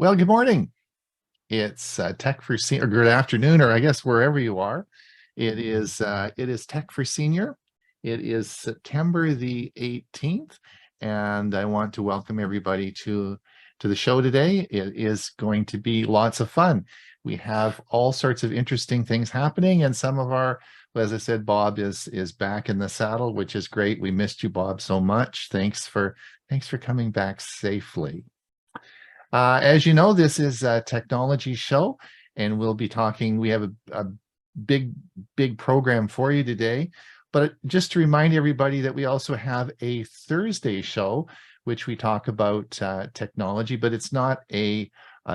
Well, good morning. It's Tech for Senior, or good afternoon, or I guess wherever you are. It is Tech for Senior. It is September the 18th, and I want to welcome everybody to the show today. It is going to be lots of fun. We have all sorts of interesting things happening, and some of our, as I said, Bob is back in the saddle, which is great. We missed you, Bob, so much. Thanks for coming back safely. As you know, this is a technology show, and we'll be talking. We have a big program for you today. But just to remind everybody that we also have a Thursday show, which we talk about technology, but it's not a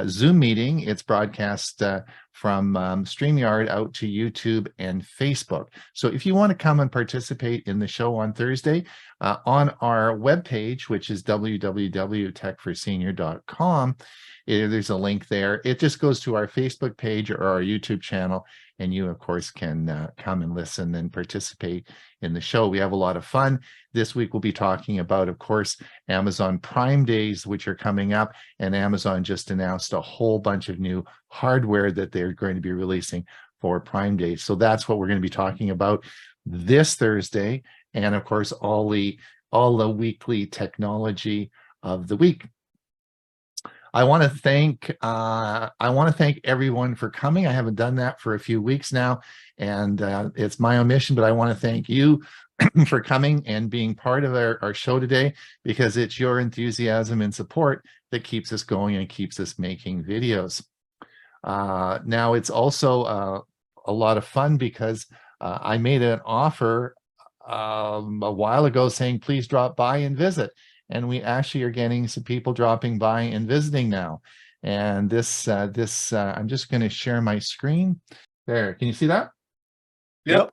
Zoom meeting. It's broadcast from StreamYard out to YouTube and Facebook. So if you want to come and participate in the show on Thursday, on our webpage, which is www.techforsenior.com, there's a link there. It just goes to our Facebook page or our YouTube channel, and you, of course, can come and listen and participate in the show. We have a lot of fun. This week, we'll be talking about, of course, Amazon Prime Days, which are coming up, and Amazon just announced a whole bunch of new hardware that they're going to be releasing for Prime Days. So that's what we're going to be talking about this Thursday, and of course, all the weekly technology of the week. I want to thank everyone for coming. I haven't done that for a few weeks now, and it's my own mission, but I want to thank you for coming and being part of our show today, because it's your enthusiasm and support that keeps us going and keeps us making videos. Now, it's also a lot of fun because I made an offer a while ago saying, please drop by and visit. And we actually are getting some people dropping by and visiting now. And this, I'm just going to share my screen. There, can you see that? Yep.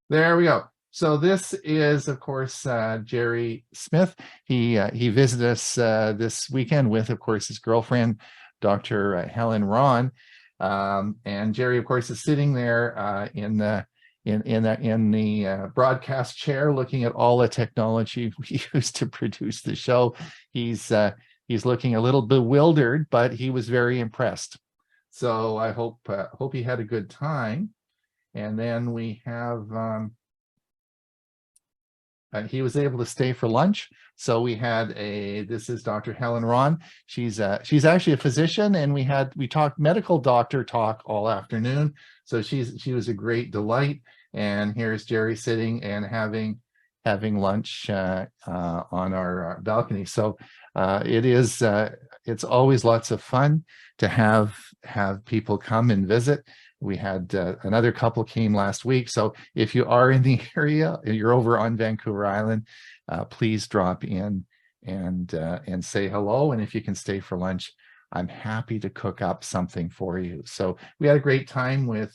There we go. So this is, of course, Jerry Smith. He visited us this weekend with, of course, his girlfriend, Dr. Helen Ron. And Jerry, of course, is sitting there in the broadcast chair, looking at all the technology we use to produce the show. He's looking a little bewildered, but he was very impressed. So I hope he had a good time. And then we have he was able to stay for lunch. So we had this is Dr. Helen Ron. She's actually a physician, and we talked medical doctor talk all afternoon. So she was a great delight. And here's Jerry sitting and having lunch on our balcony. So it's always lots of fun to have people come and visit. We had another couple came last week. So if you are in the area, you're over on Vancouver Island, please drop in and say hello. And if you can stay for lunch, I'm happy to cook up something for you. So we had a great time with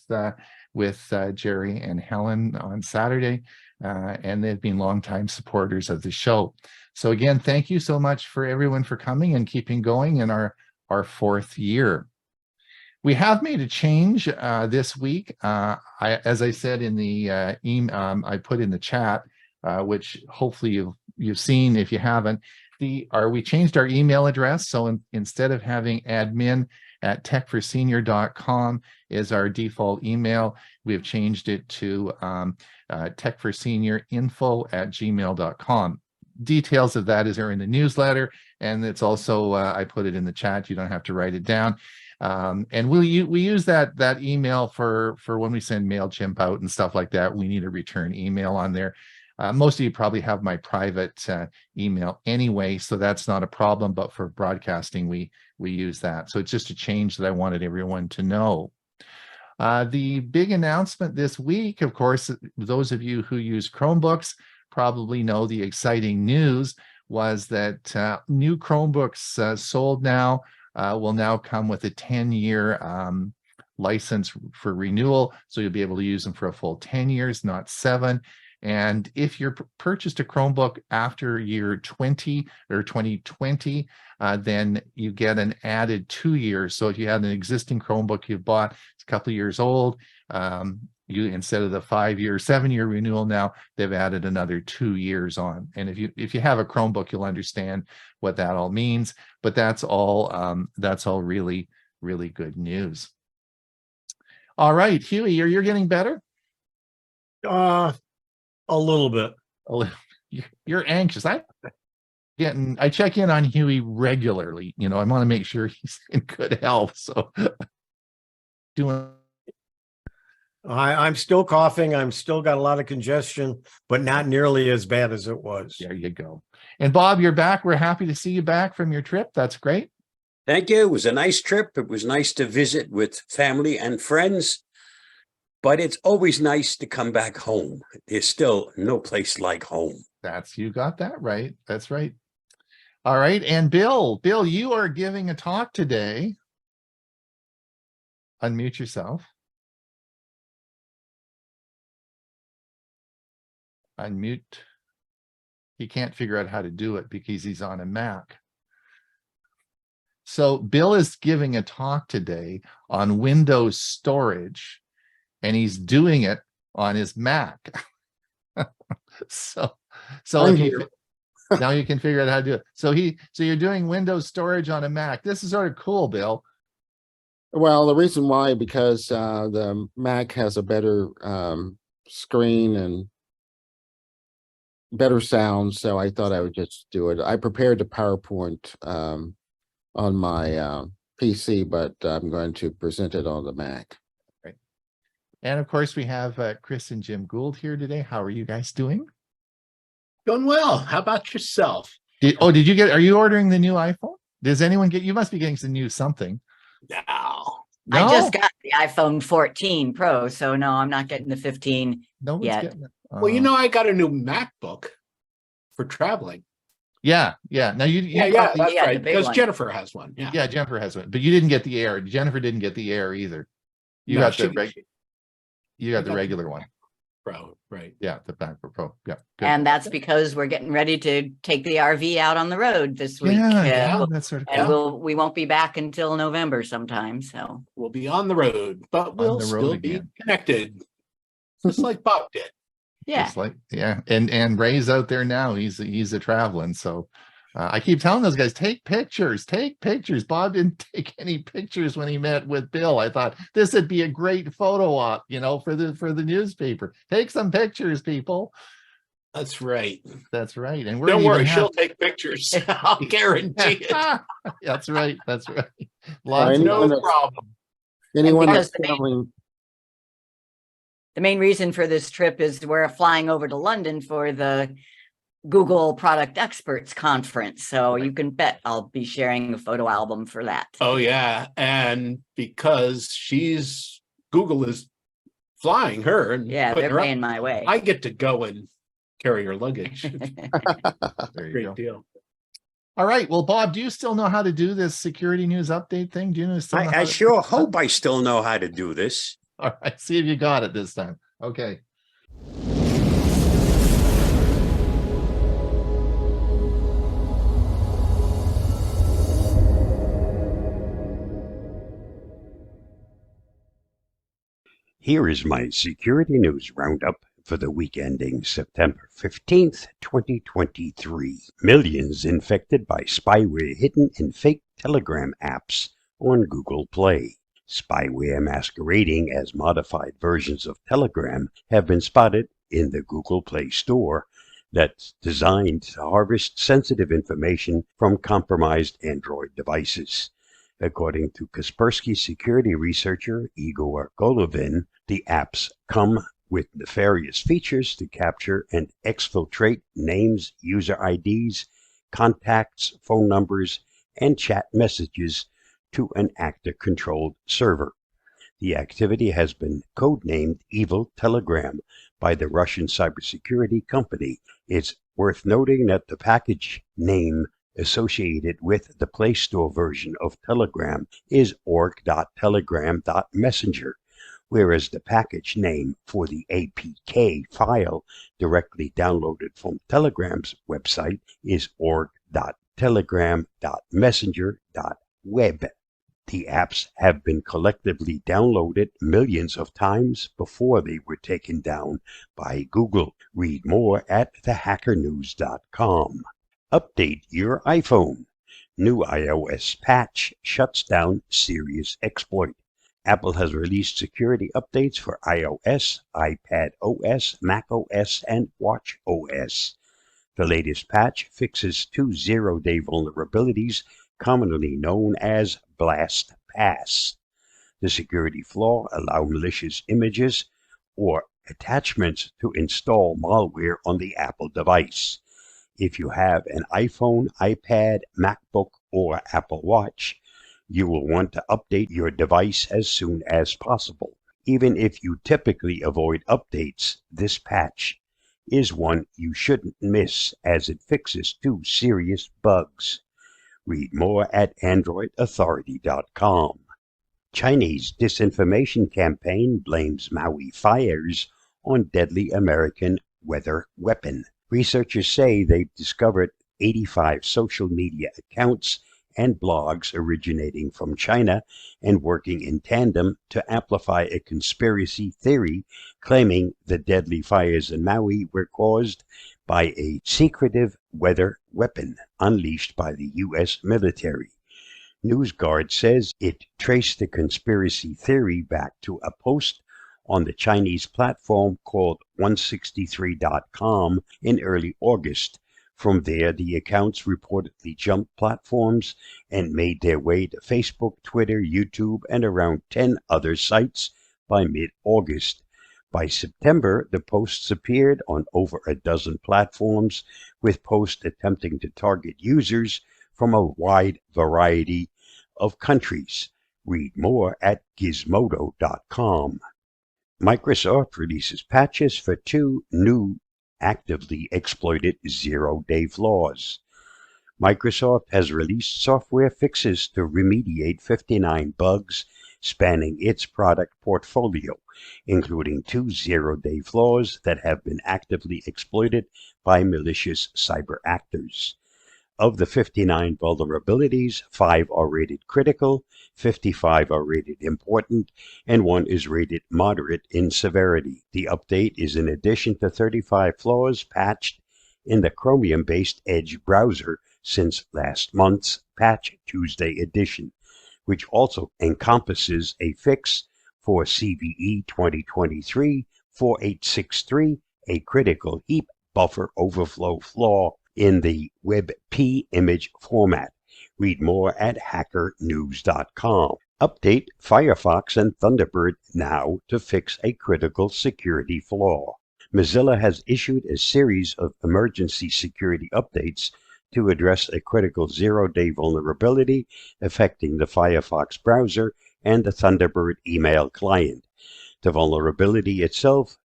Jerry and Helen on Saturday, and they've been longtime supporters of the show. So again, thank you so much for everyone for coming and keeping going in our fourth year. We have made a change this week. As I said in the email, I put in the chat, which hopefully you've seen. If you haven't, we changed our email address. So instead of having admin@techforsenior.com is our default email, we have changed it to techforsenior.info@gmail.com. Details of that are in the newsletter, and it's also I put it in the chat. You don't have to write it down. And we use that email for when we send MailChimp out and stuff like that. We need a return email on there. Most of you probably have my private email anyway, so that's not a problem. But for broadcasting, we use that. So it's just a change that I wanted everyone to know. The big announcement this week, of course, those of you who use Chromebooks probably know the exciting news was that new Chromebooks sold now will now come with a 10-year license for renewal. So you'll be able to use them for a full 10 years, not 7. And if you're purchased a Chromebook after year 20 or 2020, then you get an added 2 years. So if you had an existing Chromebook you bought, it's a couple of years old, you instead of the 5-year, 7-year renewal now, they've added another 2 years on. And if you have a Chromebook, you'll understand what that all means. But that's all really, really good news. All right, Huey, you're getting better? A little bit. You're anxious. I check in on Huey regularly. I want to make sure he's in good health. So I'm still coughing. I'm still got a lot of congestion, but not nearly as bad as it was. There you go. And Bob, you're back. We're happy to see you back from your trip. That's great. Thank you. It was a nice trip. It was nice to visit with family and friends, but it's always nice to come back home. There's still no place like home. You got that right. That's right. All right. And Bill, you are giving a talk today. Unmute yourself. Unmute. He can't figure out how to do it because he's on a Mac. So Bill is giving a talk today on Windows storage, and he's doing it on his Mac. so if now you can figure out how to do it. So you're doing Windows storage on a Mac. This is sort of cool, Bill. Well, the reason why, because the Mac has a better screen and better sound, so I thought I would just do it. I prepared the PowerPoint on my PC, but I'm going to present it on the Mac. Right. And of course, we have Chris and Jim Guld here today. How are you guys doing? Doing well. How about yourself? Are you ordering the new iPhone? Does anyone you must be getting some new something. No. I just got the iPhone 14 Pro, so no, I'm not getting the 15 yet. Getting it. Well, I got a new MacBook for traveling. Yeah. Now that's right. Because Jennifer has one. Yeah, Jennifer has one, but you didn't get the Air. Jennifer didn't get the Air either. You got the regular one. Pro, right? Yeah, the MacBook Pro. Yeah, good. And that's because we're getting ready to take the RV out on the road this week. That's sort of and we won't be back until November sometime. So we'll be on the road, but we'll still be connected, just like Bob did. Yeah, and Ray's out there now. He's a traveling. So I keep telling those guys, take pictures. Bob didn't take any pictures when he met with Bill. I thought this would be a great photo op, for the newspaper. Take some pictures, people. That's right. And don't worry, she'll take pictures. I'll guarantee it. That's right. No problem. The main reason for this trip is we're flying over to London for the Google Product Experts Conference. So you can bet I'll be sharing a photo album for that. Oh, yeah. And because Google is flying her. And they're paying my way. I get to go and carry her luggage. Great deal. All right. Well, Bob, do you still know how to do this security news update thing? Do you know? I sure hope I still know how to do this. All right, see if you got it this time. Okay. Here is my security news roundup for the week ending September 15th, 2023. Millions infected by spyware hidden in fake Telegram apps on Google Play. Spyware masquerading as modified versions of Telegram have been spotted in the Google Play Store that's designed to harvest sensitive information from compromised Android devices. According to Kaspersky security researcher Igor Golovin, the apps come with nefarious features to capture and exfiltrate names, user IDs, contacts, phone numbers, and chat messages to an actor-controlled server. The activity has been codenamed Evil Telegram by the Russian cybersecurity company. It's worth noting that the package name associated with the Play Store version of Telegram is org.telegram.messenger, whereas the package name for the APK file directly downloaded from Telegram's website is org.telegram.messenger.web. The apps have been collectively downloaded millions of times before they were taken down by Google. Read more at thehackernews.com. Update your iPhone. New iOS patch shuts down serious exploit. Apple has released security updates for iOS, iPadOS, macOS, and watchOS. The latest patch fixes two zero-day vulnerabilities commonly known as Blast Pass. The security flaw allows malicious images or attachments to install malware on the Apple device. If you have an iPhone, iPad, MacBook, or Apple Watch, you will want to update your device as soon as possible. Even if you typically avoid updates, this patch is one you shouldn't miss as it fixes two serious bugs. Read more at androidauthority.com. Chinese disinformation campaign blames Maui fires on deadly American weather weapon. Researchers say they've discovered 85 social media accounts and blogs originating from China and working in tandem to amplify a conspiracy theory claiming the deadly fires in Maui were caused by a secretive weather weapon unleashed by the U.S. military. NewsGuard says it traced the conspiracy theory back to a post on the Chinese platform called 163.com in early August. From there, the accounts reportedly jumped platforms and made their way to Facebook, Twitter, YouTube, and around 10 other sites by mid-August. By September, the posts appeared on over a dozen platforms, with posts attempting to target users from a wide variety of countries. Read more at gizmodo.com. Microsoft releases patches for two new actively exploited zero-day flaws. Microsoft has released software fixes to remediate 59 bugs spanning its product portfolio, including two zero-day flaws that have been actively exploited by malicious cyber actors. Of the 59 vulnerabilities, 5 are rated critical, 55 are rated important, and 1 is rated moderate in severity. The update is in addition to 35 flaws patched in the Chromium-based Edge browser since last month's Patch Tuesday edition, which also encompasses a fix for CVE 2023-4863, a critical heap buffer overflow flaw in the WebP image format. Read more at hackernews.com. Update Firefox and Thunderbird now to fix a critical security flaw. Mozilla has issued a series of emergency security updates to address a critical zero-day vulnerability affecting the Firefox browser and the Thunderbird email client. The vulnerability itself,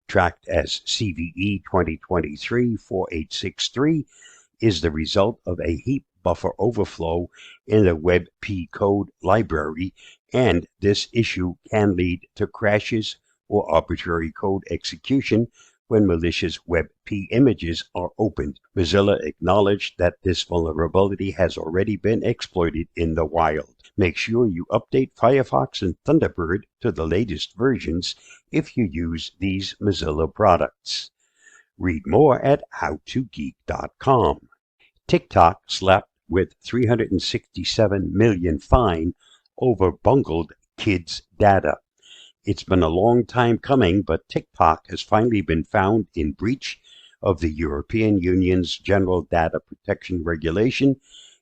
tracked as CVE 2023-4863, is the result of a heap buffer overflow in the WebP code library, and this issue can lead to crashes or arbitrary code execution when malicious WebP images are opened. Mozilla acknowledged that this vulnerability has already been exploited in the wild. Make sure you update Firefox and Thunderbird to the latest versions if you use these Mozilla products. Read more at howtogeek.com. TikTok slapped with $367 million fine over bungled kids' data. It's been a long time coming, but TikTok has finally been found in breach of the European Union's General Data Protection Regulation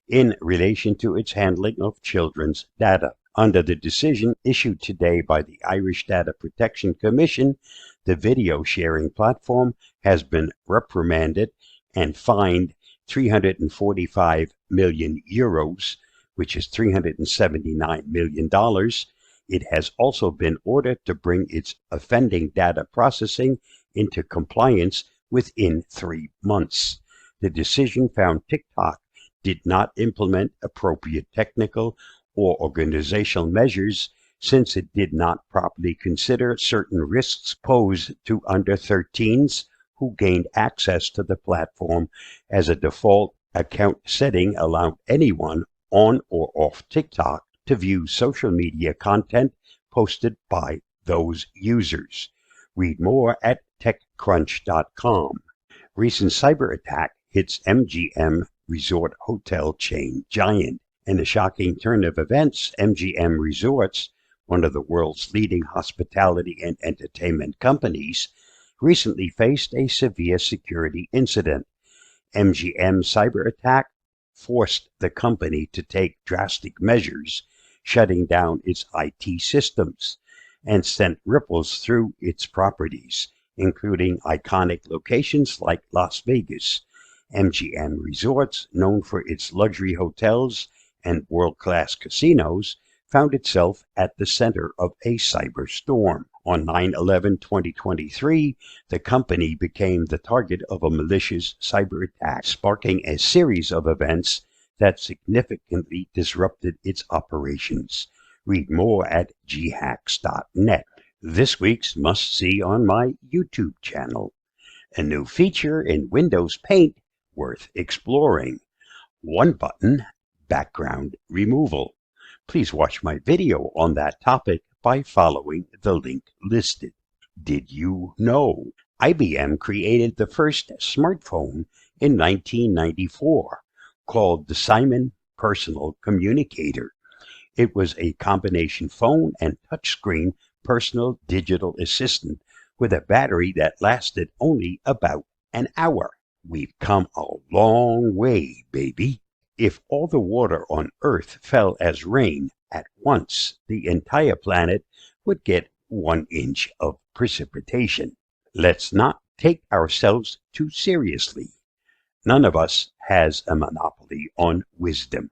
in relation to its handling of children's data. Under the decision issued today by the Irish Data Protection Commission, the video sharing platform has been reprimanded and fined 345 million euros, which is $379 million. It has also been ordered to bring its offending data processing into compliance within 3 months. The decision found TikTok did not implement appropriate technical or organizational measures since it did not properly consider certain risks posed to under 13s who gained access to the platform, as a default account setting allowed anyone on or off TikTok to view social media content posted by those users. Read more at techcrunch.com. Recent cyber attack hits MGM resort hotel chain giant. In a shocking turn of events, MGM Resorts, one of the world's leading hospitality and entertainment companies, recently faced a severe security incident. MGM cyber attack forced the company to take drastic measures, shutting down its IT systems, and sent ripples through its properties, including iconic locations like Las Vegas. MGM Resorts, known for its luxury hotels and world-class casinos, found itself at the center of a cyber storm. On 9/11/2023, the company became the target of a malicious cyber attack, sparking a series of events that significantly disrupted its operations. Read more at ghacks.net. This week's must-see on my YouTube channel. A new feature in Windows Paint worth exploring. One button, background removal. Please watch my video on that topic by following the link listed. Did you know IBM created the first smartphone in 1994 called the Simon Personal Communicator? It was a combination phone and touchscreen personal digital assistant with a battery that lasted only about an hour. We've come a long way, baby. If all the water on Earth fell as rain at once, the entire planet would get 1 inch of precipitation. Let's not take ourselves too seriously. None of us has a monopoly on wisdom,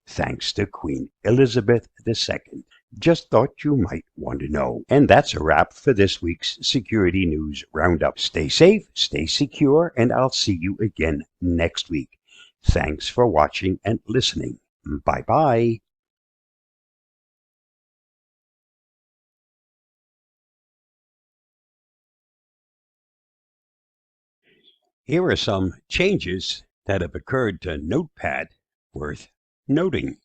thanks to Queen Elizabeth II. Just thought you might want to know. And that's a wrap for this week's Security News Roundup. Stay safe, stay secure, and I'll see you again next week. Thanks for watching and listening. Bye-bye. Here are some changes that have occurred to Notepad worth noting.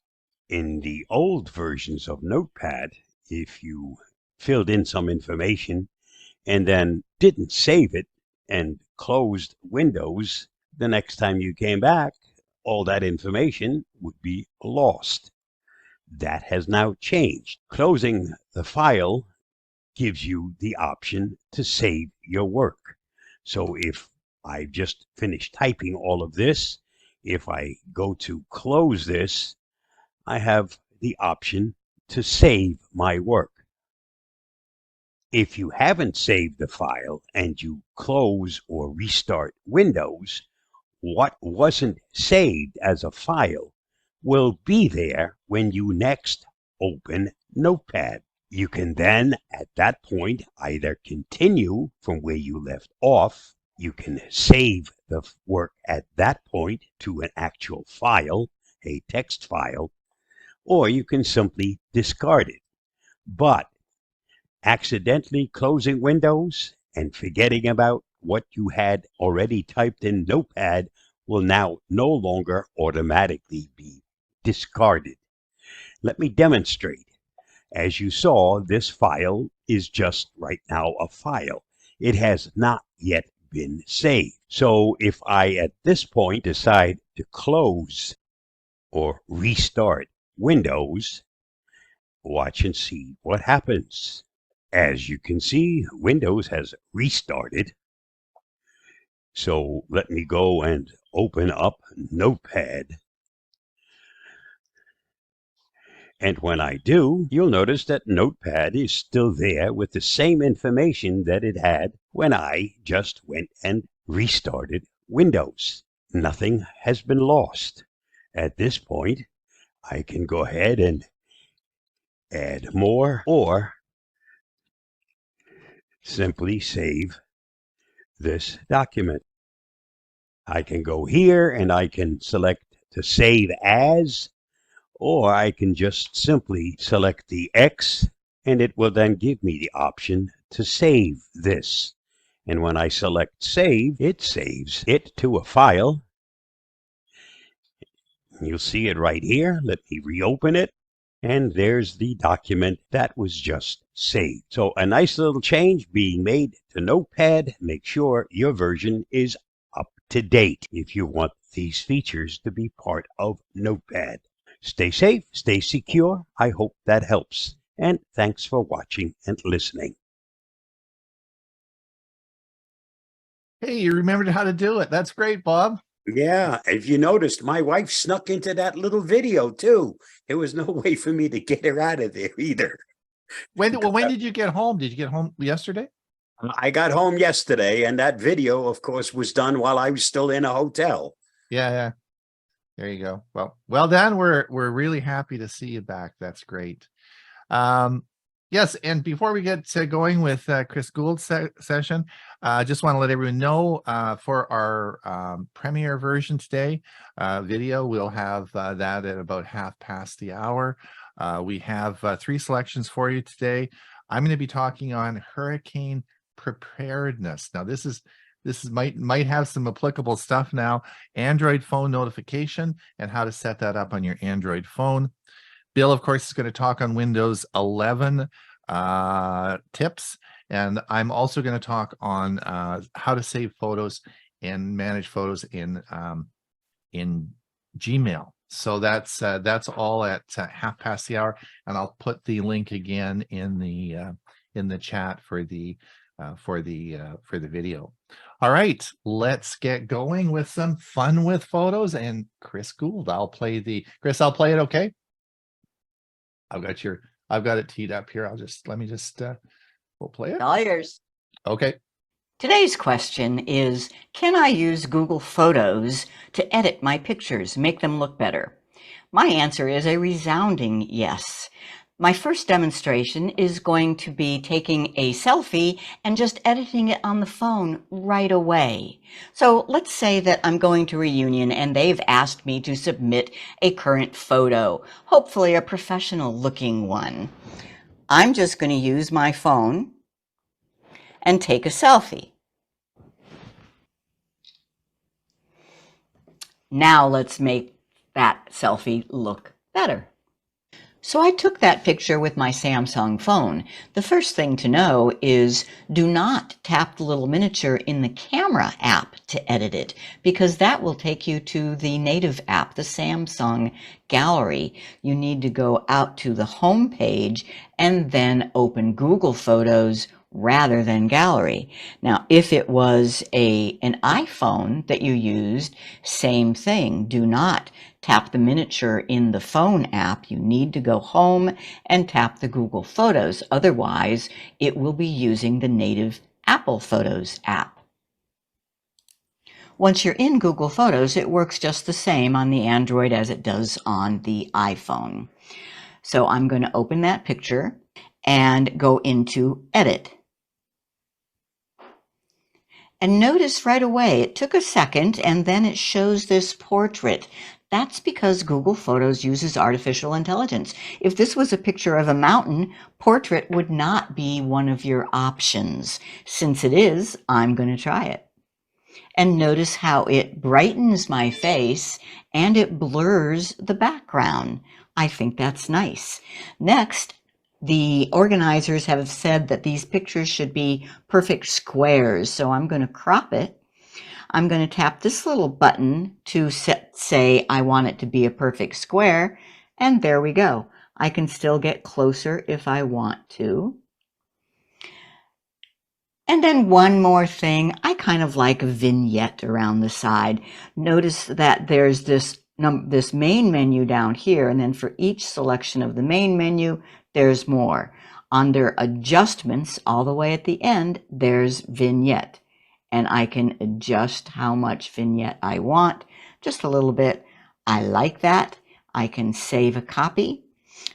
In the old versions of Notepad, if you filled in some information and then didn't save it and closed Windows, the next time you came back, all that information would be lost. That has now changed. Closing the file gives you the option to save your work. So if I've just finished typing all of this, if I go to close this, I have the option to save my work. If you haven't saved the file and you close or restart Windows, what wasn't saved as a file will be there when you next open Notepad. You can then, at that point, either continue from where you left off. You can save the work at that point to an actual file, a text file, or you can simply discard it. But accidentally closing Windows and forgetting about what you had already typed in Notepad will now no longer automatically be discarded. Let me demonstrate. As you saw, this file is just right now a file. It has not yet been saved. So if I at this point decide to close or restart Windows, watch and see what happens. As you can see, Windows has restarted. So let me go and open up Notepad. And when I do, you'll notice that Notepad is still there with the same information that it had when I just went and restarted Windows. Nothing has been lost. At this point, I can go ahead and add more or simply save this document. I can go here and I can select to save as, or I can just simply select the X and it will then give me the option to save this. And when I select save, it saves it to a file. You'll see it right here. Let me reopen it. And there's the document that was just saved. So a nice little change being made to Notepad. Make sure your version is up to date if you want these features to be part of Notepad. Stay safe, stay secure. I hope that helps. And thanks for watching and listening. Hey, you remembered how to do it. That's great, Bob. Yeah, if you noticed, my wife snuck into that little video too. There was no way for me to get her out of there either. When did you get home? Did you get home yesterday? I got home yesterday, and that video, of course, was done while I was still in a hotel. Yeah. There you go. Well done. We're really happy to see you back. That's great. Yes, and before we get going with Chris Gould's session, I just want to let everyone know for our premiere version today, video, we'll have that at about 1/2 past. We have 3 selections for you today. I'm going to be talking on hurricane preparedness. Now, this might have some applicable stuff now. Android phone notification and how to set that up on your Android phone. Bill, of course, is going to talk on Windows 11 tips, and I'm also going to talk on how to save photos and manage photos in Gmail. So that's all at 1/2 past, and I'll put the link again in the chat for the video. All right, let's get going with some fun with photos. And Chris Gould, I'll play it. Okay. I've got it teed up here. We'll play it. All yours. Okay. Today's question is, can I use Google Photos to edit my pictures, make them look better? My answer is a resounding yes. My first demonstration is going to be taking a selfie and just editing it on the phone right away. So let's say that I'm going to a reunion and they've asked me to submit a current photo, hopefully a professional looking one. I'm just going to use my phone and take a selfie. Now let's make that selfie look better. So I took that picture with my Samsung phone. The first thing to know is do not tap the little miniature in the camera app to edit it, because that will take you to the native app, the Samsung Gallery. You need to go out to the home page and then open Google Photos rather than Gallery. Now, if it was an iPhone that you used, same thing. Do not tap the miniature in the phone app. You need to go home and tap the Google Photos. Otherwise, it will be using the native Apple Photos app. Once you're in Google Photos, it works just the same on the Android as it does on the iPhone. So I'm going to open that picture and go into Edit. And notice right away, it took a second and then it shows this portrait. That's because Google Photos uses artificial intelligence. If this was a picture of a mountain, portrait would not be one of your options. Since it is, I'm going to try it. And notice how it brightens my face and it blurs the background. I think that's nice. Next, the organizers have said that these pictures should be perfect squares, so I'm going to crop it. I'm going to tap this little button to say I want it to be a perfect square, and there we go. I can still get closer if I want to. And then one more thing, I kind of like a vignette around the side. Notice that there's this main menu down here, and then for each selection of the main menu, there's more. Under adjustments, all the way at the end, there's vignette. And I can adjust how much vignette I want, just a little bit. I like that. I can save a copy.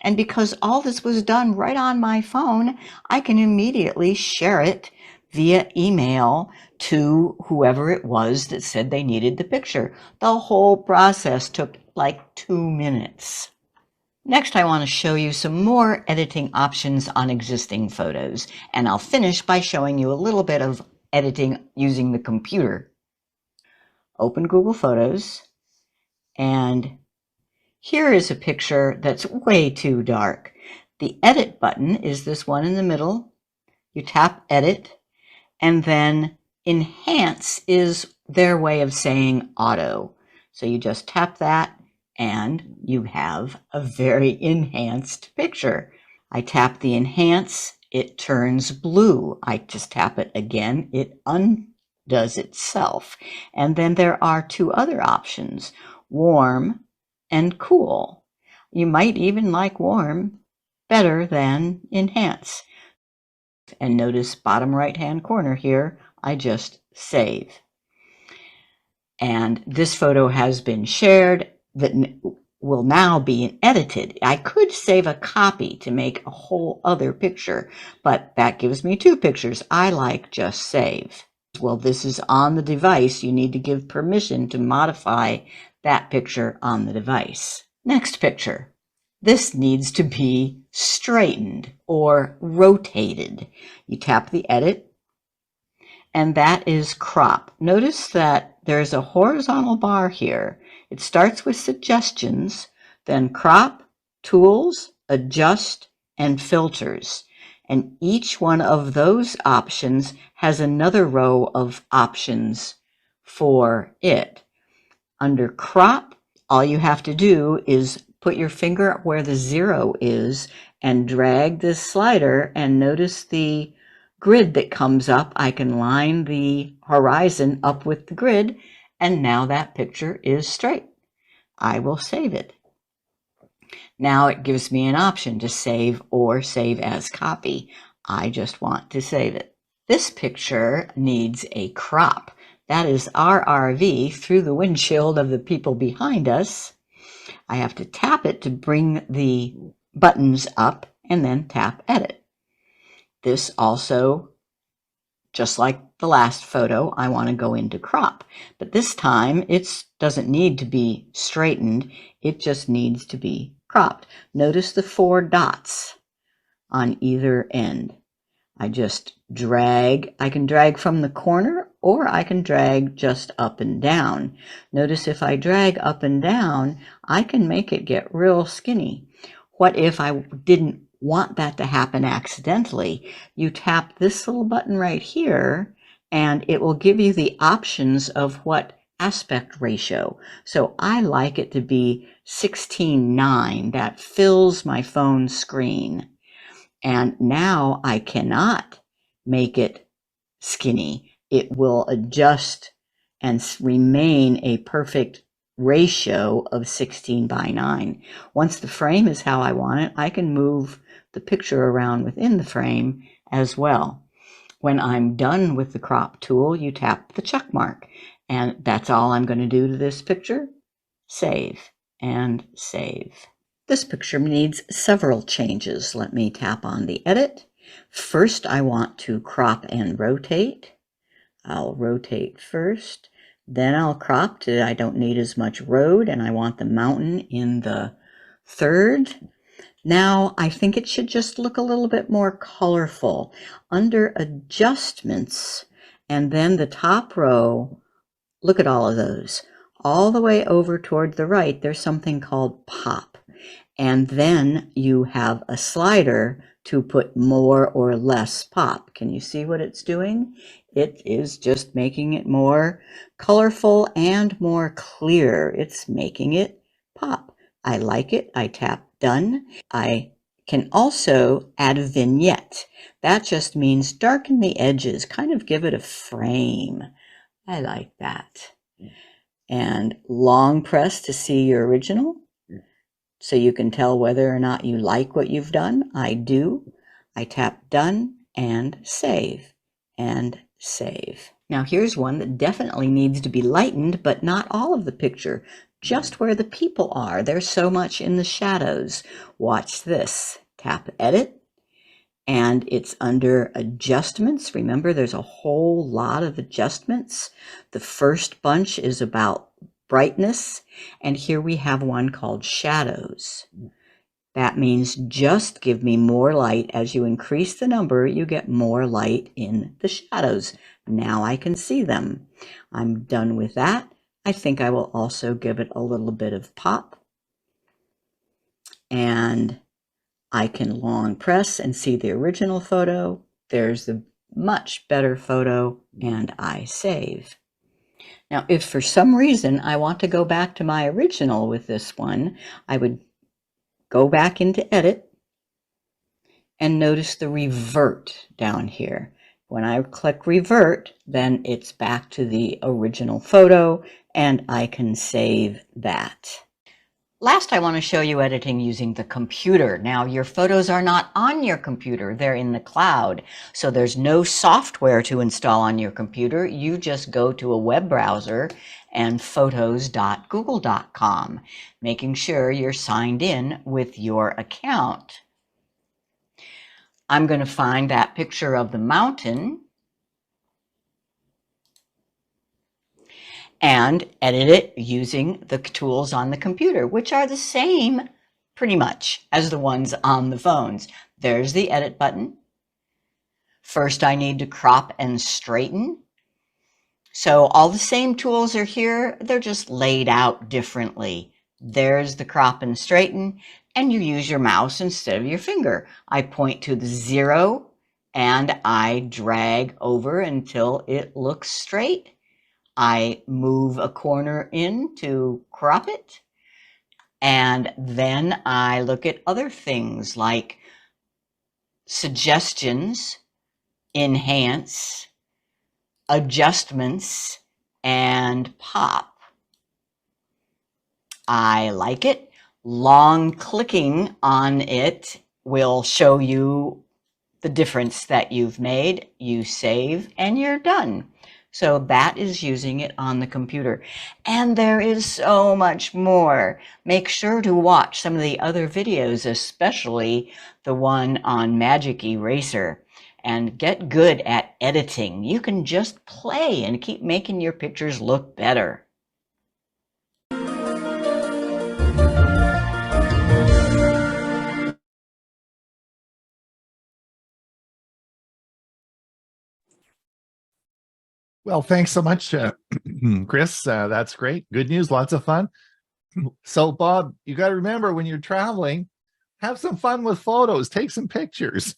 And because all this was done right on my phone, I can immediately share it via email to whoever it was that said they needed the picture. The whole process took like 2 minutes. Next, I want to show you some more editing options on existing photos, and I'll finish by showing you a little bit of editing using the computer. Open Google Photos, and Here is a picture that's way too dark. The edit button is this one in the middle. You tap edit, and then enhance is their way of saying auto. So you just tap that and you have a very enhanced picture. I tap the enhance, it turns blue. I just tap it again, it undoes itself. And then there are two other options, warm and cool. You might even like warm better than enhance. And notice bottom right-hand corner here, I just save. And this photo has been shared that will now be edited. I could save a copy to make a whole other picture, but that gives me two pictures. I like just save. Well, this is on the device. You need to give permission to modify that picture on the device. Next picture. This needs to be straightened or rotated. You tap the edit, and that is crop. Notice that there's a horizontal bar here. It starts with suggestions, then crop, tools, adjust, and filters. And each one of those options has another row of options for it. Under crop, all you have to do is put your finger where the 0 is and drag this slider, and notice the grid that comes up. I can line the horizon up with the grid, and now that picture is straight. I will save it. Now it gives me an option to save or save as copy. I just want to save it. This picture needs a crop. That is our RV through the windshield of the people behind us. I have to tap it to bring the buttons up and then tap edit. This also, just like the last photo, I want to go into crop, but this time it doesn't need to be straightened. It just needs to be cropped. Notice the 4 dots on either end. I just drag. I can drag from the corner, or I can drag just up and down. Notice if I drag up and down, I can make it get real skinny. What if I didn't want that to happen accidentally? You tap this little button right here, and it will give you the options of what aspect ratio. So I like it to be 16:9. That fills my phone screen. And now I cannot make it skinny. It will adjust and remain a perfect ratio of 16:9. Once the frame is how I want it, I can move the picture around within the frame as well. When I'm done with the crop tool, you tap the check mark, and that's all I'm going to do to this picture. Save and save. This picture needs several changes. Let me tap on the edit. First, I want to crop and rotate. I'll rotate first, then I'll crop to I don't need as much road, and I want the mountain in the third. Now I think it should just look a little bit more colorful. Under adjustments, and then the top row, look at all of those. All the way over toward the right, there's something called pop. And then you have a slider to put more or less pop. Can you see what it's doing? It is just making it more colorful and more clear. It's making it pop. I like it. I tap done. I can also add a vignette. That just means darken the edges, kind of give it a frame. I like that. And long press to see your original, so you can tell whether or not you like what you've done. I do. I tap done and save and save. Now here's one that definitely needs to be lightened, but not all of the picture, just where the people are. There's so much in the shadows. Watch this. Tap edit, and it's under adjustments. Remember, there's a whole lot of adjustments. The first bunch is about brightness, and here we have one called shadows. That means just give me more light. As you increase the number, you get more light in the shadows. Now I can see them. I'm done with that. I think I will also give it a little bit of pop. and I can long press and see the original photo. There's the much better photo, and I save. Now, if for some reason I want to go back to my original with this one, I would go back into Edit and notice the revert down here. When I click revert, then it's back to the original photo and I can save that. Last, I want to show you editing using the computer. Now, your photos are not on your computer, they're in the cloud. So there's no software to install on your computer. You just go to a web browser and photos.google.com, making sure you're signed in with your account. I'm going to find that picture of the mountain and edit it using the tools on the computer, which are the same pretty much as the ones on the phones. There's the edit button. First, I need to crop and straighten. So all the same tools are here, they're just laid out differently. There's the crop and straighten, and you use your mouse instead of your finger. I point to the 0 and I drag over until it looks straight. I move a corner in to crop it, and then I look at other things like suggestions, enhance, adjustments, and pop. I like it. Long clicking on it will show you the difference that you've made. You save and you're done. So that is using it on the computer. And there is so much more. Make sure to watch some of the other videos, especially the one on Magic Eraser, and get good at editing. You can just play and keep making your pictures look better. Well, thanks so much, Chris. That's great. Good news, lots of fun. So, Bob, you got to remember when you're traveling, have some fun with photos, take some pictures.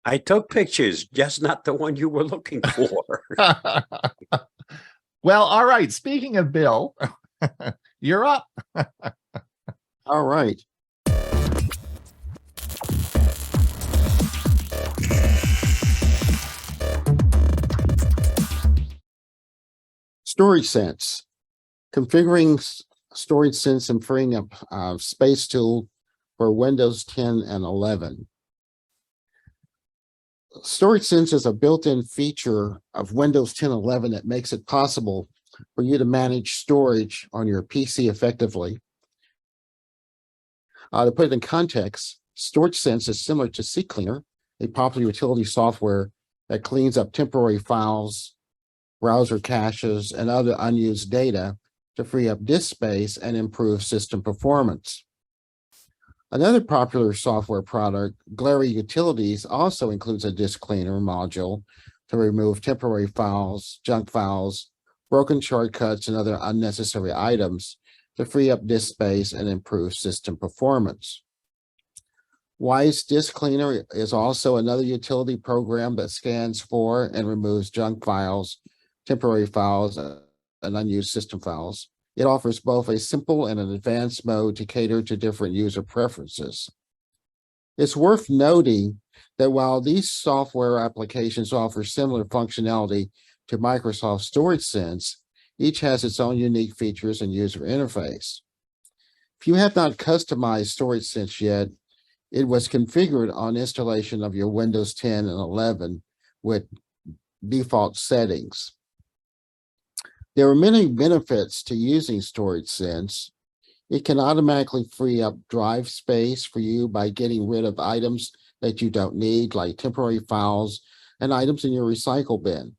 I took pictures, just not the one you were looking for. Well, all right. Speaking of Bill, you're up. All right. Storage Sense. Configuring Storage Sense and freeing up space tool for Windows 10 and 11. Storage Sense is a built-in feature of Windows 10 and 11 that makes it possible for you to manage storage on your PC effectively. To put it in context, Storage Sense is similar to CCleaner, a popular utility software that cleans up temporary files, browser caches, and other unused data to free up disk space and improve system performance. Another popular software product, ℎ𝕝 Utilities, also includes a disk cleaner module to remove temporary files, junk files, broken shortcuts, and other unnecessary items to free up disk space and improve system performance. Wise Disk Cleaner is also another utility program that scans for and removes junk files, temporary files, and unused system files. It offers both a simple and an advanced mode to cater to different user preferences. It's worth noting that while these software applications offer similar functionality to Microsoft Storage Sense, each has its own unique features and user interface. If you have not customized Storage Sense yet, it was configured on installation of your Windows 10 and 11 with default settings. There are many benefits to using Storage Sense. It can automatically free up drive space for you by getting rid of items that you don't need, like temporary files and items in your recycle bin.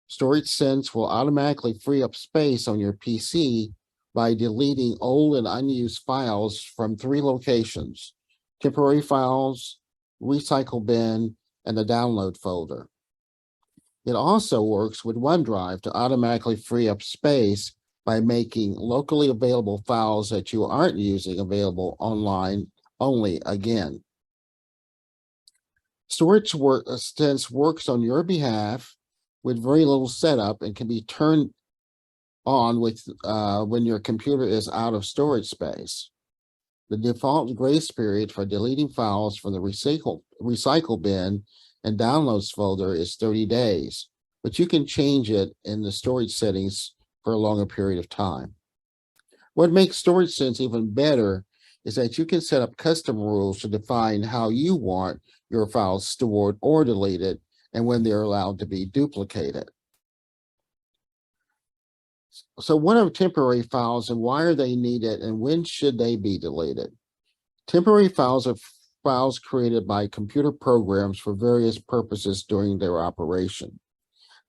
Storage Sense will automatically free up space on your PC by deleting old and unused files from 3 locations: temporary files, recycle bin, and the download folder. It also works with OneDrive to automatically free up space by making locally available files that you aren't using available online only again. Storage Sense works on your behalf with very little setup and can be turned on with when your computer is out of storage space. The default grace period for deleting files from the recycle bin and downloads folder is 30 days, but you can change it in the storage settings for a longer period of time. What makes Storage Sense even better is that you can set up custom rules to define how you want your files stored or deleted and when they're allowed to be duplicated. So what are temporary files and why are they needed and when should they be deleted? Temporary files are files created by computer programs for various purposes during their operation.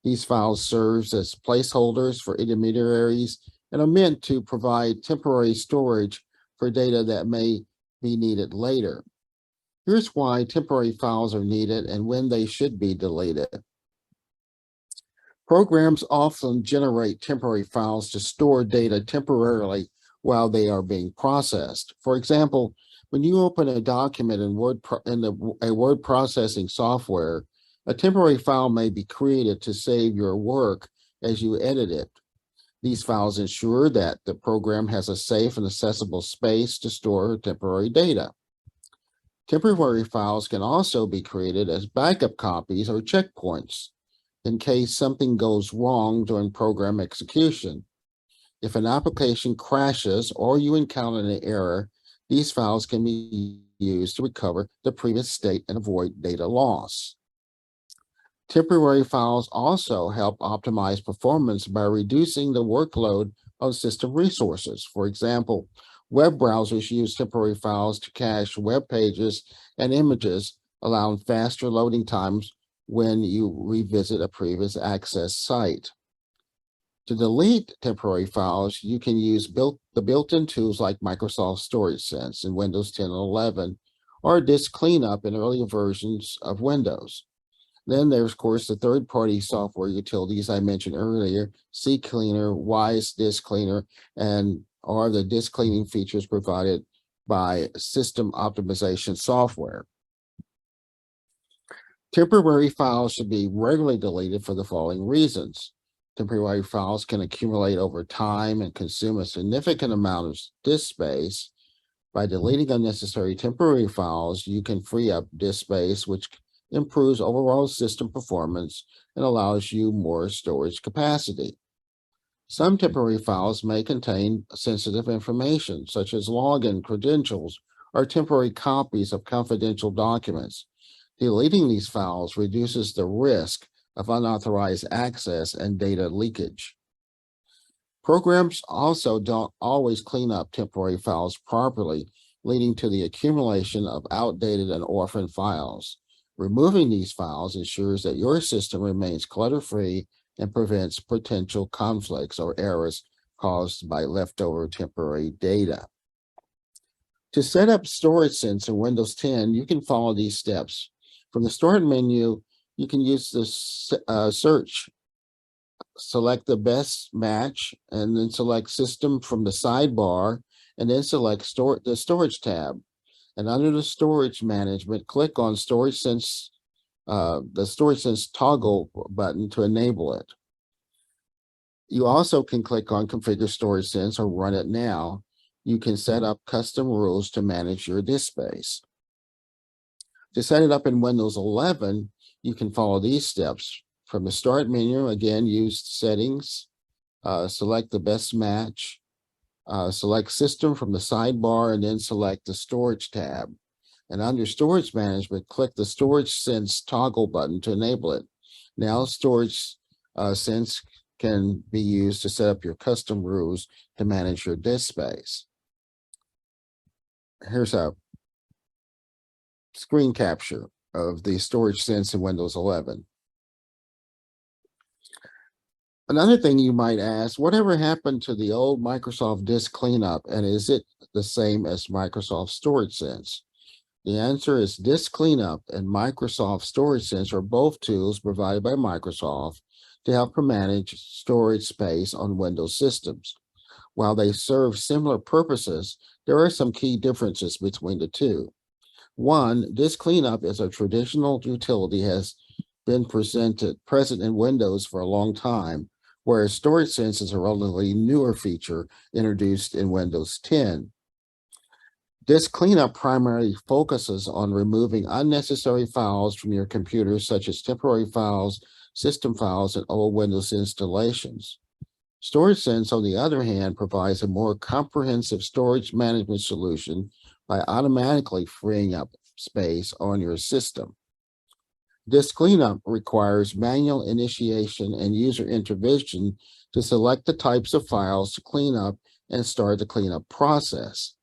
These files serve as placeholders for intermediaries and are meant to provide temporary storage for data that may be needed later. Here's why temporary files are needed and when they should be deleted. Programs often generate temporary files to store data temporarily while they are being processed. For example, when you open a document in a word processing software, a temporary file may be created to save your work as you edit it. These files ensure that the program has a safe and accessible space to store temporary data. Temporary files can also be created as backup copies or checkpoints in case something goes wrong during program execution. If an application crashes or you encounter an error, these files can be used to recover the previous state and avoid data loss. Temporary files also help optimize performance by reducing the workload on system resources. For example, web browsers use temporary files to cache web pages and images, allowing faster loading times when you revisit a previous access site. To delete temporary files, you can use the built-in tools like Microsoft Storage Sense in Windows 10 and 11, or disk cleanup in earlier versions of Windows. Then there's, of course, the third-party software utilities I mentioned earlier, CCleaner, Wise Disk Cleaner, or the disk cleaning features provided by system optimization software. Temporary files should be regularly deleted for the following reasons. Temporary files can accumulate over time and consume a significant amount of disk space. By deleting unnecessary temporary files, you can free up disk space, which improves overall system performance and allows you more storage capacity. Some temporary files may contain sensitive information, such as login credentials or temporary copies of confidential documents. Deleting these files reduces the risk of unauthorized access and data leakage. Programs also don't always clean up temporary files properly, leading to the accumulation of outdated and orphan files. Removing these files ensures that your system remains clutter-free and prevents potential conflicts or errors caused by leftover temporary data. To set up Storage Sense in Windows 10, you can follow these steps. From the Start menu, you can use the search. Select the best match and then select System from the sidebar and then select the Storage tab. And under the Storage Management, click on Storage Sense, the Storage Sense toggle button to enable it. You also can click on Configure Storage Sense or Run It Now. You can set up custom rules to manage your disk space. To set it up in Windows 11, you can follow these steps. From the Start menu, again, use Settings, select the best match, select System from the sidebar, and then select the Storage tab. And under Storage Management, click the Storage Sense toggle button to enable it. Now, Storage Sense can be used to set up your custom rules to manage your disk space. Here's a screen capture of the Storage Sense in Windows 11. Another thing you might ask, whatever happened to the old Microsoft Disk Cleanup, and is it the same as Microsoft Storage Sense? The answer is Disk Cleanup and Microsoft Storage Sense are both tools provided by Microsoft to help manage storage space on Windows systems. While they serve similar purposes, there are some key differences between the two. One, disk cleanup is a traditional utility has been present in Windows for a long time, whereas StorageSense is a relatively newer feature introduced in Windows 10. Disk cleanup primarily focuses on removing unnecessary files from your computer, such as temporary files, system files, and old Windows installations. StorageSense, on the other hand, provides a more comprehensive storage management solution by automatically freeing up space on your system. Disk cleanup requires manual initiation and user intervention to select the types of files to clean up and start the cleanup process.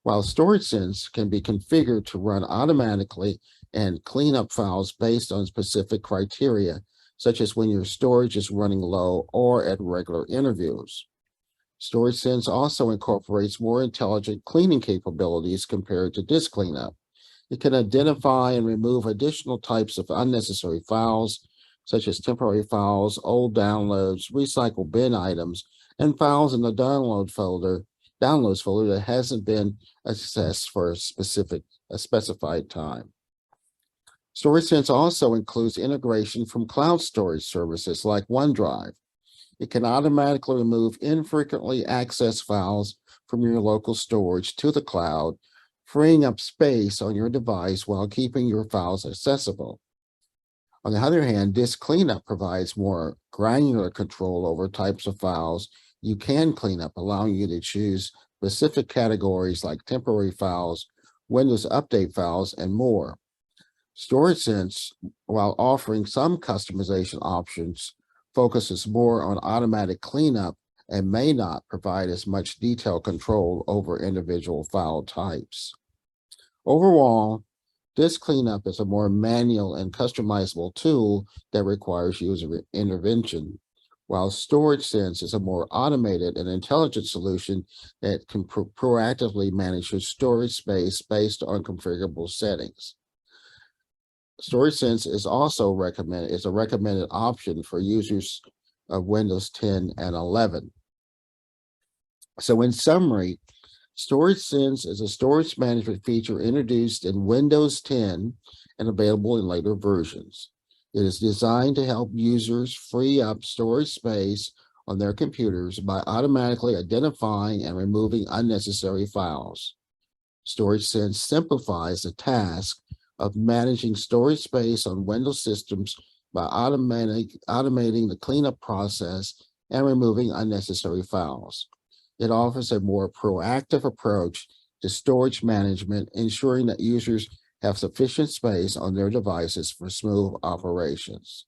While StorageSense can be configured to run automatically and clean up files based on specific criteria, such as when your storage is running low or at regular intervals. StorageSense also incorporates more intelligent cleaning capabilities compared to disk cleanup. It can identify and remove additional types of unnecessary files, such as temporary files, old downloads, recycle bin items, and files in the downloads folder that hasn't been accessed for a specified time. StorageSense also includes integration from cloud storage services like OneDrive. It can automatically remove infrequently accessed files from your local storage to the cloud, freeing up space on your device while keeping your files accessible. On the other hand, disk cleanup provides more granular control over types of files you can clean up, allowing you to choose specific categories like temporary files, Windows Update files, and more. StorageSense, while offering some customization options, focuses more on automatic cleanup and may not provide as much detailed control over individual file types. Overall, disk cleanup is a more manual and customizable tool that requires user intervention, while StorageSense is a more automated and intelligent solution that can proactively manage your storage space based on configurable settings. StorageSense is also a recommended option for users of Windows 10 and 11. So in summary, StorageSense is a storage management feature introduced in Windows 10 and available in later versions. It is designed to help users free up storage space on their computers by automatically identifying and removing unnecessary files. StorageSense simplifies the task of managing storage space on Windows systems by automating the cleanup process and removing unnecessary files. It offers a more proactive approach to storage management, ensuring that users have sufficient space on their devices for smooth operations.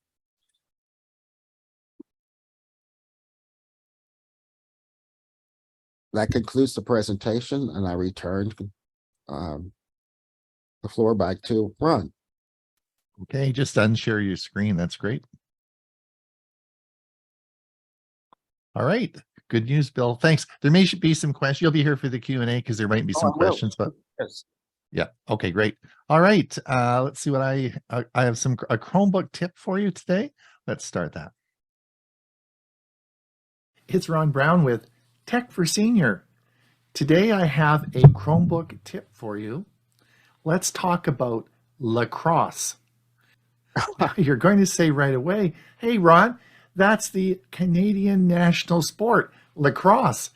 That concludes the presentation, and I return the floor back to Ron. Okay, just unshare your screen. That's great. All right. Good news, Bill. Thanks. There may be some questions. You'll be here for the Q&A because there might be some questions, but yes. Yeah. Okay, great. All right. Let's see what I have a Chromebook tip for you today. Let's start that. It's Ron Brown with Tech for Senior. Today I have a Chromebook tip for you. Let's talk about lacrosse. You're going to say right away, hey, Ron, that's the Canadian national sport, lacrosse.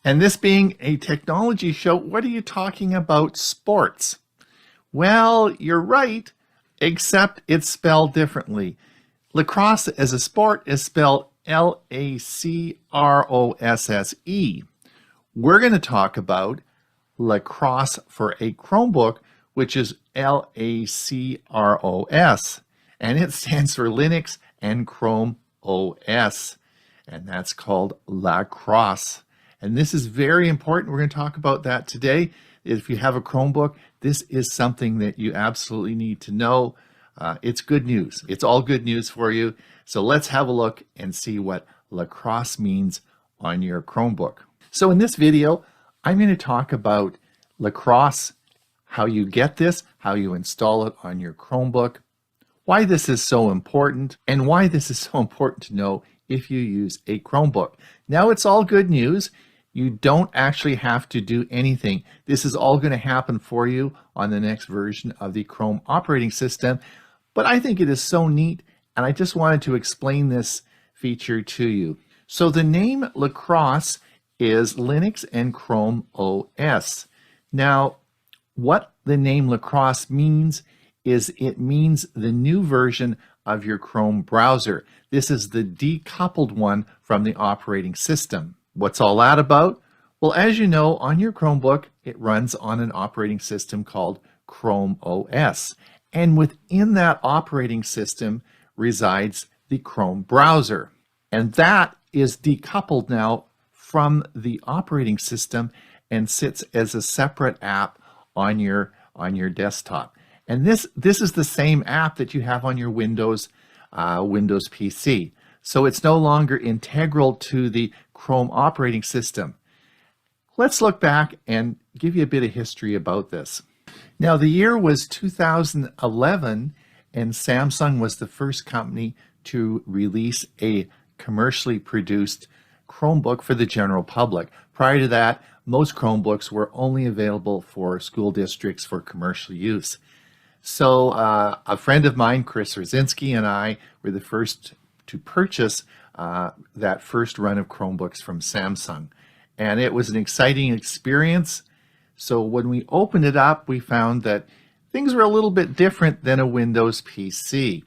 And this being a technology show, what are you talking about sports? Well, you're right, except it's spelled differently. Lacrosse as a sport is spelled Lacrosse. We're going to talk about lacrosse for a Chromebook, which is Lacros, and it stands for Linux and Chrome OS, and that's called lacrosse. And this is very important. We're going to talk about that today. If you have a Chromebook, this is something that you absolutely need to know. It's good news. It's all good news for you. So let's have a look and see what lacrosse means on your Chromebook. So in this video, I'm going to talk about lacrosse, how you get this, how you install it on your Chromebook, why this is so important, and why this is so important to know if you use a Chromebook. Now it's all good news. You don't actually have to do anything. This is all going to happen for you on the next version of the Chrome operating system. But I think it is so neat, and I just wanted to explain this feature to you. So the name Lacros is Linux and Chrome OS. Now, what the name Lacros means is it means the new version of your Chrome browser. This is the decoupled one from the operating system. What's all that about? Well, as you know, on your Chromebook, it runs on an operating system called Chrome OS. And within that operating system resides the Chrome browser. And that is decoupled now from the operating system and sits as a separate app on your desktop. And this is the same app that you have on your Windows PC. So it's no longer integral to the Chrome operating system. Let's look back and give you a bit of history about this. Now, the year was 2011, and Samsung was the first company to release a commercially produced Chromebook for the general public. Prior to that, most Chromebooks were only available for school districts for commercial use. So a friend of mine, Chris Rzinski, and I were the first to purchase that first run of Chromebooks from Samsung. And it was an exciting experience. So when we opened it up, we found that things were a little bit different than a Windows PC.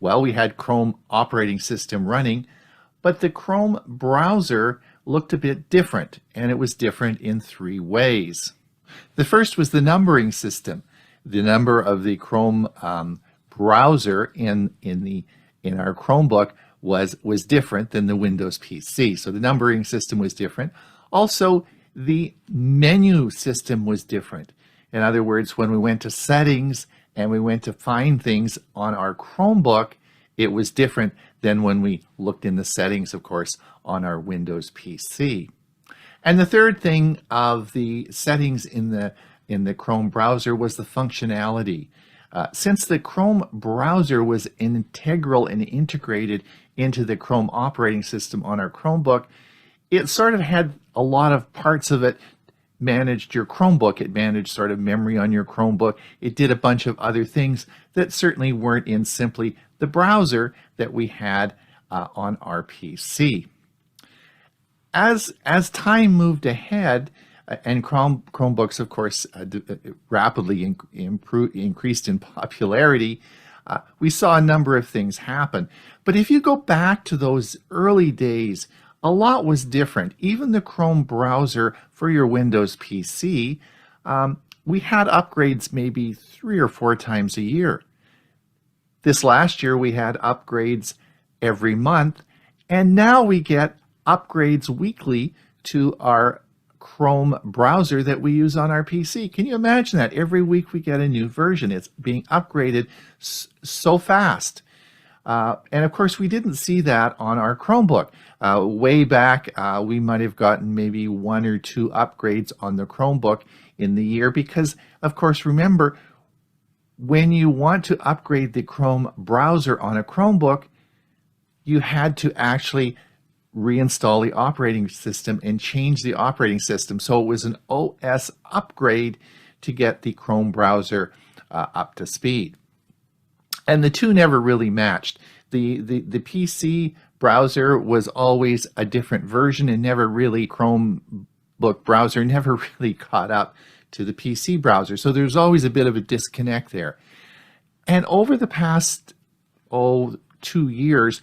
Well, we had Chrome operating system running, but the Chrome browser looked a bit different, and it was different in 3 ways. The first was the numbering system. The number of the Chrome browser in our Chromebook was different than the Windows PC. So the numbering system was different. Also, the menu system was different. In other words, when we went to settings and we went to find things on our Chromebook, it was different than when we looked in the settings, of course, on our Windows PC. And the third thing of the settings in the Chrome browser was the functionality. Since the Chrome browser was integral and integrated into the Chrome operating system on our Chromebook, it sort of had a lot of parts of it managed your Chromebook. It managed sort of memory on your Chromebook. It did a bunch of other things that certainly weren't in simply the browser that we had on our PC. As time moved ahead, and Chromebooks, of course, rapidly increased in popularity, we saw a number of things happen. But if you go back to those early days, a lot was different. Even the Chrome browser for your Windows PC, we had upgrades maybe 3 or 4 times a year. This last year, we had upgrades every month, and now we get upgrades weekly to our Chrome browser that we use on our PC. Can you imagine that? Every week we get a new version. It's being upgraded so fast. And of course, we didn't see that on our Chromebook. Way back, we might have gotten maybe 1 or 2 upgrades on the Chromebook in the year because, of course, remember, when you want to upgrade the Chrome browser on a Chromebook, you had to actually reinstall the operating system and change the operating system. So it was an OS upgrade to get the Chrome browser up to speed. And the two never really matched. The PC browser was always a different version and never really, Chromebook browser never really caught up to the PC browser. So there's always a bit of a disconnect there. And over the past, 2 years,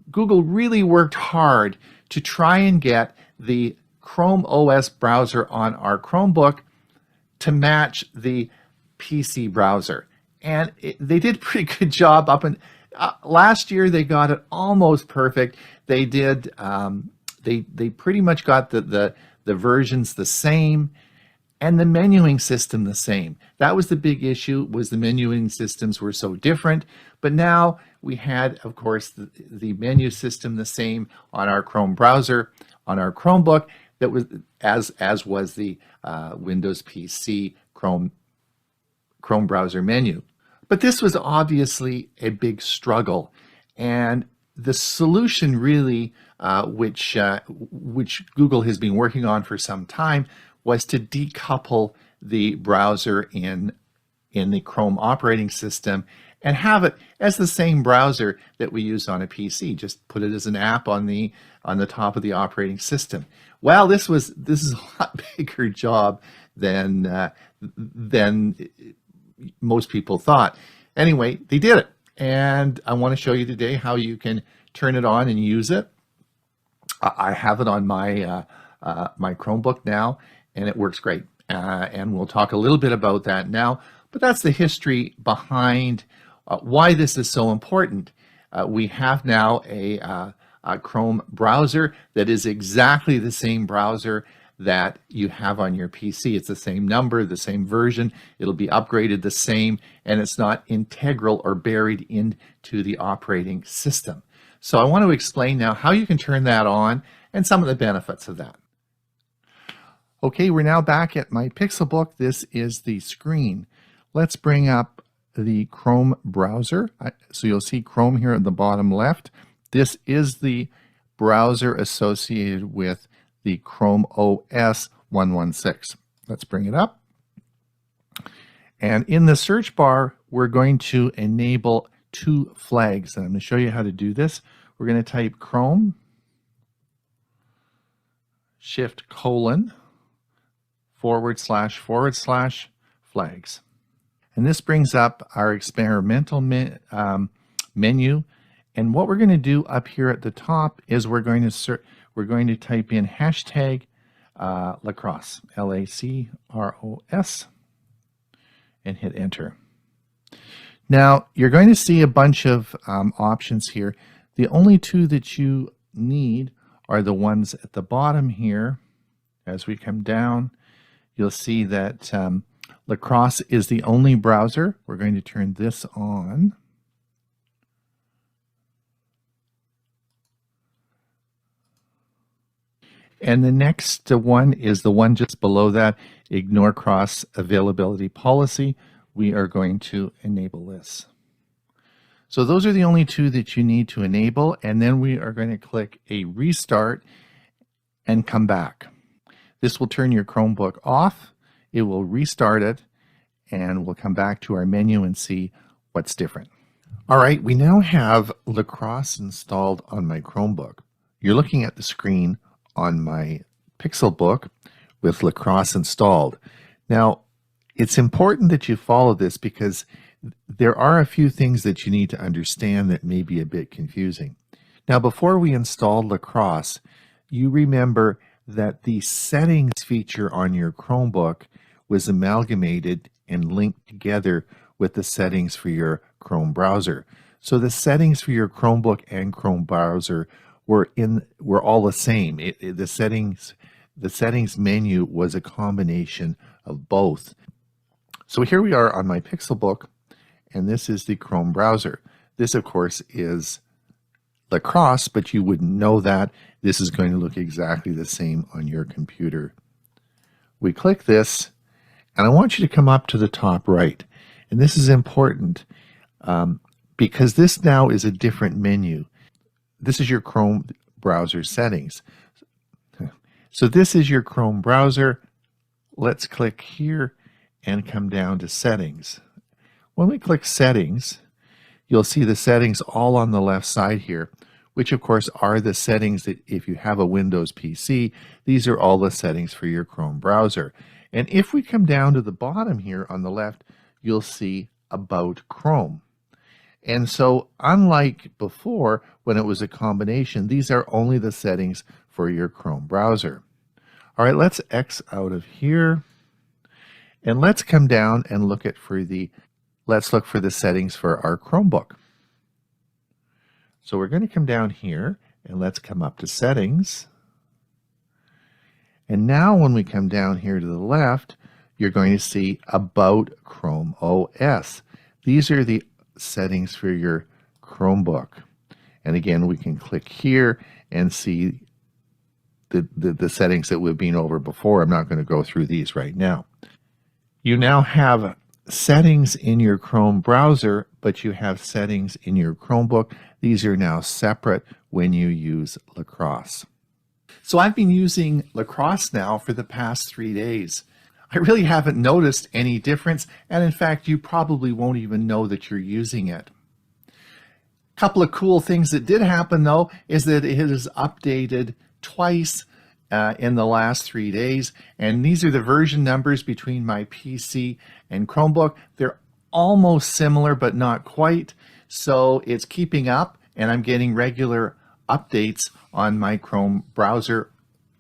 Google really worked hard to try and get the Chrome OS browser on our Chromebook to match the PC browser. And they did a pretty good job last year. They got it almost perfect. They did. They pretty much got the versions the same, and the menuing system the same. That was the big issue. Was the menuing systems were so different. But now we had, of course, the menu system the same on our Chrome browser, on our Chromebook. That was as was the Windows PC Chrome browser menu. But this was obviously a big struggle, and the solution really, which Google has been working on for some time, was to decouple the browser in the Chrome operating system and have it as the same browser that we use on a PC. Just put it as an app on the top of the operating system. Well, this is a lot bigger job than most people thought. Anyway, they did it, and I want to show you today how you can turn it on and use it. I have it on my my Chromebook now, and it works great. And we'll talk a little bit about that now. But that's the history behind why this is so important. We have now a Chrome browser that is exactly the same browser that you have on your PC. It's the same number, the same version. It'll be upgraded the same, and it's not integral or buried into the operating system. So I want to explain now how you can turn that on and some of the benefits of that. Okay, we're now back at my Pixelbook. This is the screen. Let's bring up the Chrome browser. So you'll see Chrome here at the bottom left. This is the browser associated with the Chrome OS 116. Let's bring it up. And in the search bar, we're going to enable two flags. And I'm going to show you how to do this. We're going to type Chrome, Shift : // flags. And this brings up our experimental menu. And what we're going to do up here at the top is we're going to type in hashtag Lacros, Lacros, and hit enter. Now you're going to see a bunch of options here. The only two that you need are the ones at the bottom here. As we come down, you'll see that Lacros is the only browser. We're going to turn this on. And the next one is the one just below that, Ignore Cross Availability Policy. We are going to enable this. So those are the only two that you need to enable, and then we are going to click a restart and come back. This will turn your Chromebook off. It will restart it, and we'll come back to our menu and see what's different. All right, we now have Lacros installed on my Chromebook. You're looking at the screen on my Pixelbook with Lacros installed. Now, it's important that you follow this because there are a few things that you need to understand that may be a bit confusing. Now, before we installed Lacros, you remember that the settings feature on your Chromebook was amalgamated and linked together with the settings for your Chrome browser. So the settings for your Chromebook and Chrome browser were all the same. The settings menu was a combination of both. So here we are on my Pixelbook, and this is the Chrome browser. This, of course, is Lacros, but you wouldn't know that. This is going to look exactly the same on your computer. We click this, and I want you to come up to the top right. And this is important because this now is a different menu. This is your Chrome browser settings. So this is your Chrome browser. Let's click here and come down to settings. When we click settings, you'll see the settings all on the left side here, which of course are the settings that if you have a Windows PC, these are all the settings for your Chrome browser. And if we come down to the bottom here on the left, you'll see About Chrome. And so unlike before, when it was a combination, these are only the settings for your Chrome browser. All right, let's X out of here. And let's come down and look for the settings for our Chromebook. So we're going to come down here and let's come up to settings. And now when we come down here to the left, you're going to see About Chrome OS. These are the settings for your Chromebook. And again, we can click here and see the settings that we've been over before. I'm not going to go through these right now. You now have settings in your Chrome browser, but you have settings in your Chromebook. These are now separate when you use Lacros. So I've been using Lacros now for the past 3 days. I really haven't noticed any difference, and in fact, you probably won't even know that you're using it. A couple of cool things that did happen, though, is that it has updated twice in the last 3 days, and these are the version numbers between my PC and Chromebook. They're almost similar, but not quite, so it's keeping up, and I'm getting regular updates on my Chrome browser,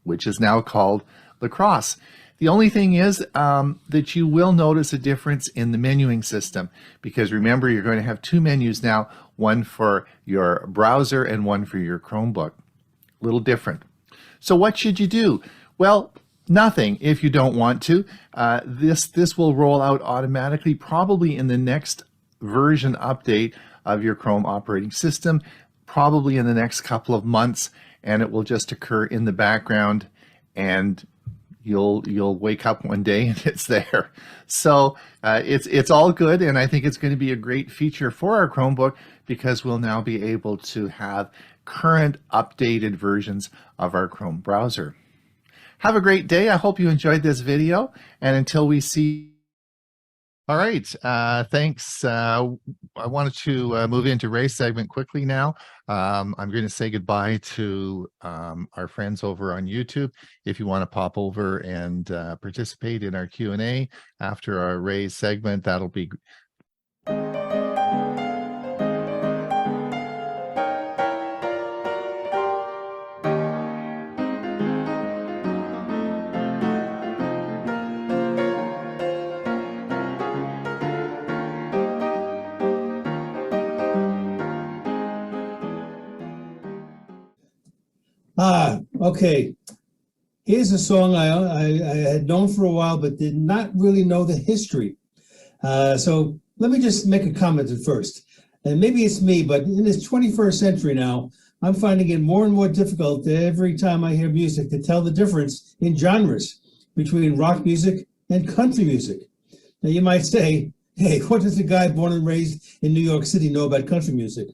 which is now called Lacros. The only thing is that you will notice a difference in the menuing system, because remember, you're going to have 2 menus now, one for your browser and one for your Chromebook. A little different. So what should you do? Well, nothing if you don't want to. This will roll out automatically, probably in the next version update of your Chrome operating system, probably in the next couple of months, and it will just occur in the background, and you'll wake up one day and it's there. So it's all good, and I think it's going to be a great feature for our Chromebook, because we'll now be able to have current updated versions of our Chrome browser. Have a great day. I hope you enjoyed this video, and until we see. All right, thanks. I wanted to move into Ray's segment quickly now. I'm going to say goodbye to our friends over on YouTube. If you want to pop over and participate in our Q&A after our Ray's segment, that'll be Okay. Here's a song I had known for a while, but did not really know the history. So let me just make a comment at first. And maybe it's me, but in this 21st century now, I'm finding it more and more difficult every time I hear music to tell the difference in genres between rock music and country music. Now you might say, hey, what does a guy born and raised in New York City know about country music?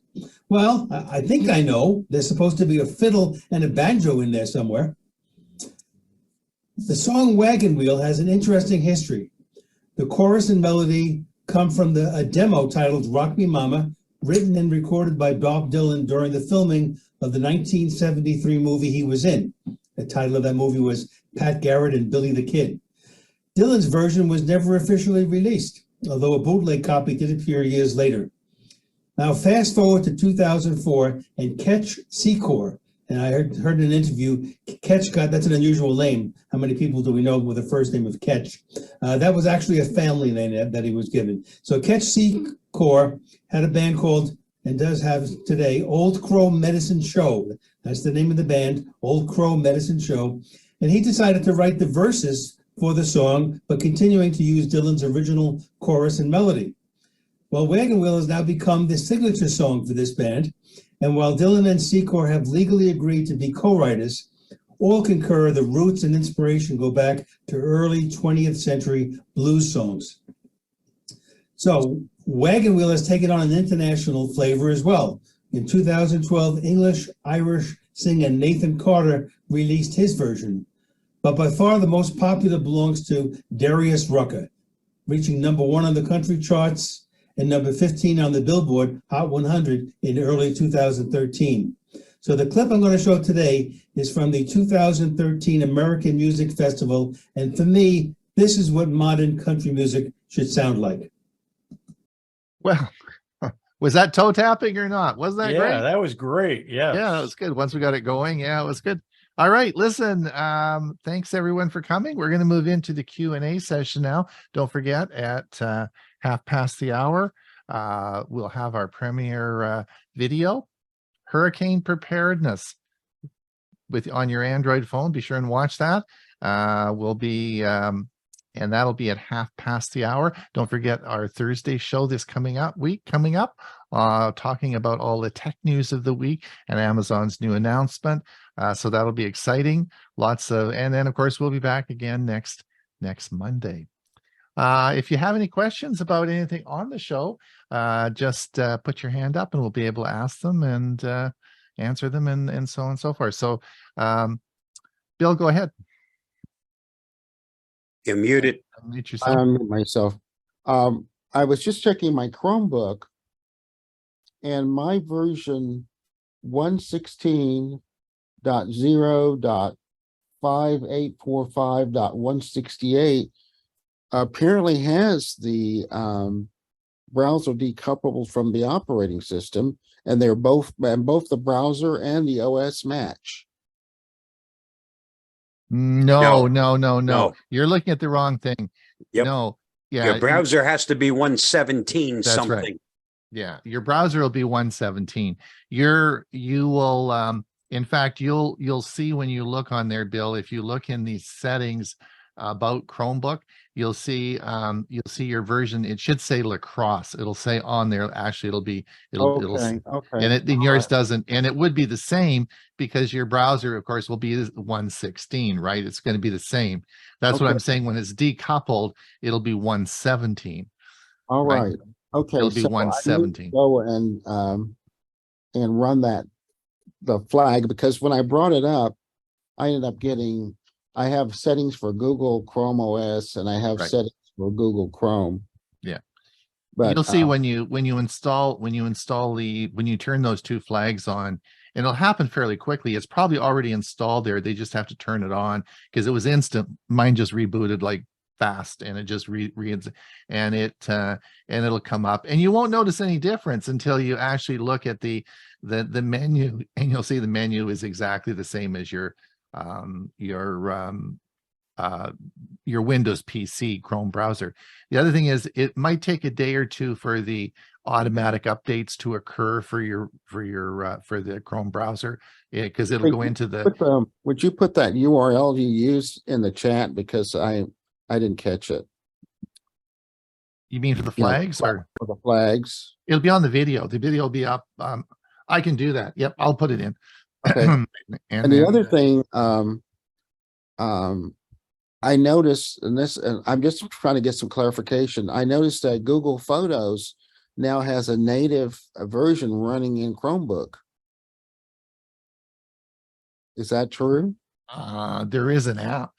Well, I think I know. There's supposed to be a fiddle and a banjo in there somewhere. The song Wagon Wheel has an interesting history. The chorus and melody come from a demo titled Rock Me Mama, written and recorded by Bob Dylan during the filming of the 1973 movie he was in. The title of that movie was Pat Garrett and Billy the Kid. Dylan's version was never officially released, although a bootleg copy did appear years later. Now, fast forward to 2004, and Ketch Secor, and I heard in an interview, that's an unusual name. How many people do we know with the first name of Ketch? That was actually a family name that he was given. So Ketch Secor had a band called, and does have today, Old Crow Medicine Show. That's the name of the band, Old Crow Medicine Show. And he decided to write the verses for the song, but continuing to use Dylan's original chorus and melody. Well, Wagon Wheel has now become the signature song for this band, and while Dylan and Secor have legally agreed to be co-writers, all concur the roots and inspiration go back to early 20th century blues songs. So Wagon Wheel has taken on an international flavor as well. In 2012, English-Irish singer Nathan Carter released his version, but by far the most popular belongs to Darius Rucker, reaching #1 on the country charts and number 15 on the Billboard Hot 100 in early 2013. So the clip I'm going to show today is from the 2013 American Music Festival, and for me, this is what modern country music should sound like. Well, was that toe tapping or not? Wasn't that great? Yeah, that was great. Yeah. Yeah, that was good. Once we got it going, yeah, it was good. All right, listen, thanks everyone for coming. We're going to move into the Q&A session now. Don't forget, at 1:30, we'll have our premiere video, hurricane preparedness, on your Android phone. Be sure and watch that. And that'll be at 1:30. Don't forget our Thursday show coming up, talking about all the tech news of the week and Amazon's new announcement. So that'll be exciting. And then of course we'll be back again next Monday. If you have any questions about anything on the show, just put your hand up and we'll be able to ask them and answer them and so on and so forth. So, Bill, go ahead. You're muted. Unmute I yourself. unmute myself. I was just checking my Chromebook, and my version 116.0.5845.168 apparently has the browser decoupled from the operating system, and both the browser and the OS match. No. No. You're looking at the wrong thing. Yep. No. Yeah. Your browser has to be 117 That's something. right. Yeah, your browser will be 117. You will in fact you'll see when you look on there, Bill, if you look in these settings about Chromebook, you'll see your version. It should say Lacros. It'll say on there. Actually, Okay. and yours doesn't, and it would be the same because your browser, of course, will be 116, right? It's going to be the same. That's what Okay. I'm saying. When it's decoupled, it'll be 117. All Right. right. Okay. It'll be so I need to 117. Go and run the flag, because when I brought it up, I ended up getting, I have settings for Google Chrome OS and I have Right. settings for Google Chrome. Yeah. But You'll see when you turn those two flags on, and it'll happen fairly quickly. It's probably already installed there. They just have to turn it on because it was instant. Mine just rebooted like fast, and it just and it'll come up, and you won't notice any difference until you actually look at the menu, and you'll see the menu is exactly the same as your Windows PC Chrome browser. The other thing is it might take a day or two for the automatic updates to occur for the Chrome browser, because it'll go into the. Would you put that URL you used in the chat, because I didn't catch it. You mean for the flags, or for the flags? It'll be on the video. The video will be up. I can do that. Yep, I'll put it in. Okay. and the other thing, I noticed, and I'm just trying to get some clarification. I noticed that Google Photos now has a native version running in Chromebook. Is that true? There is an app.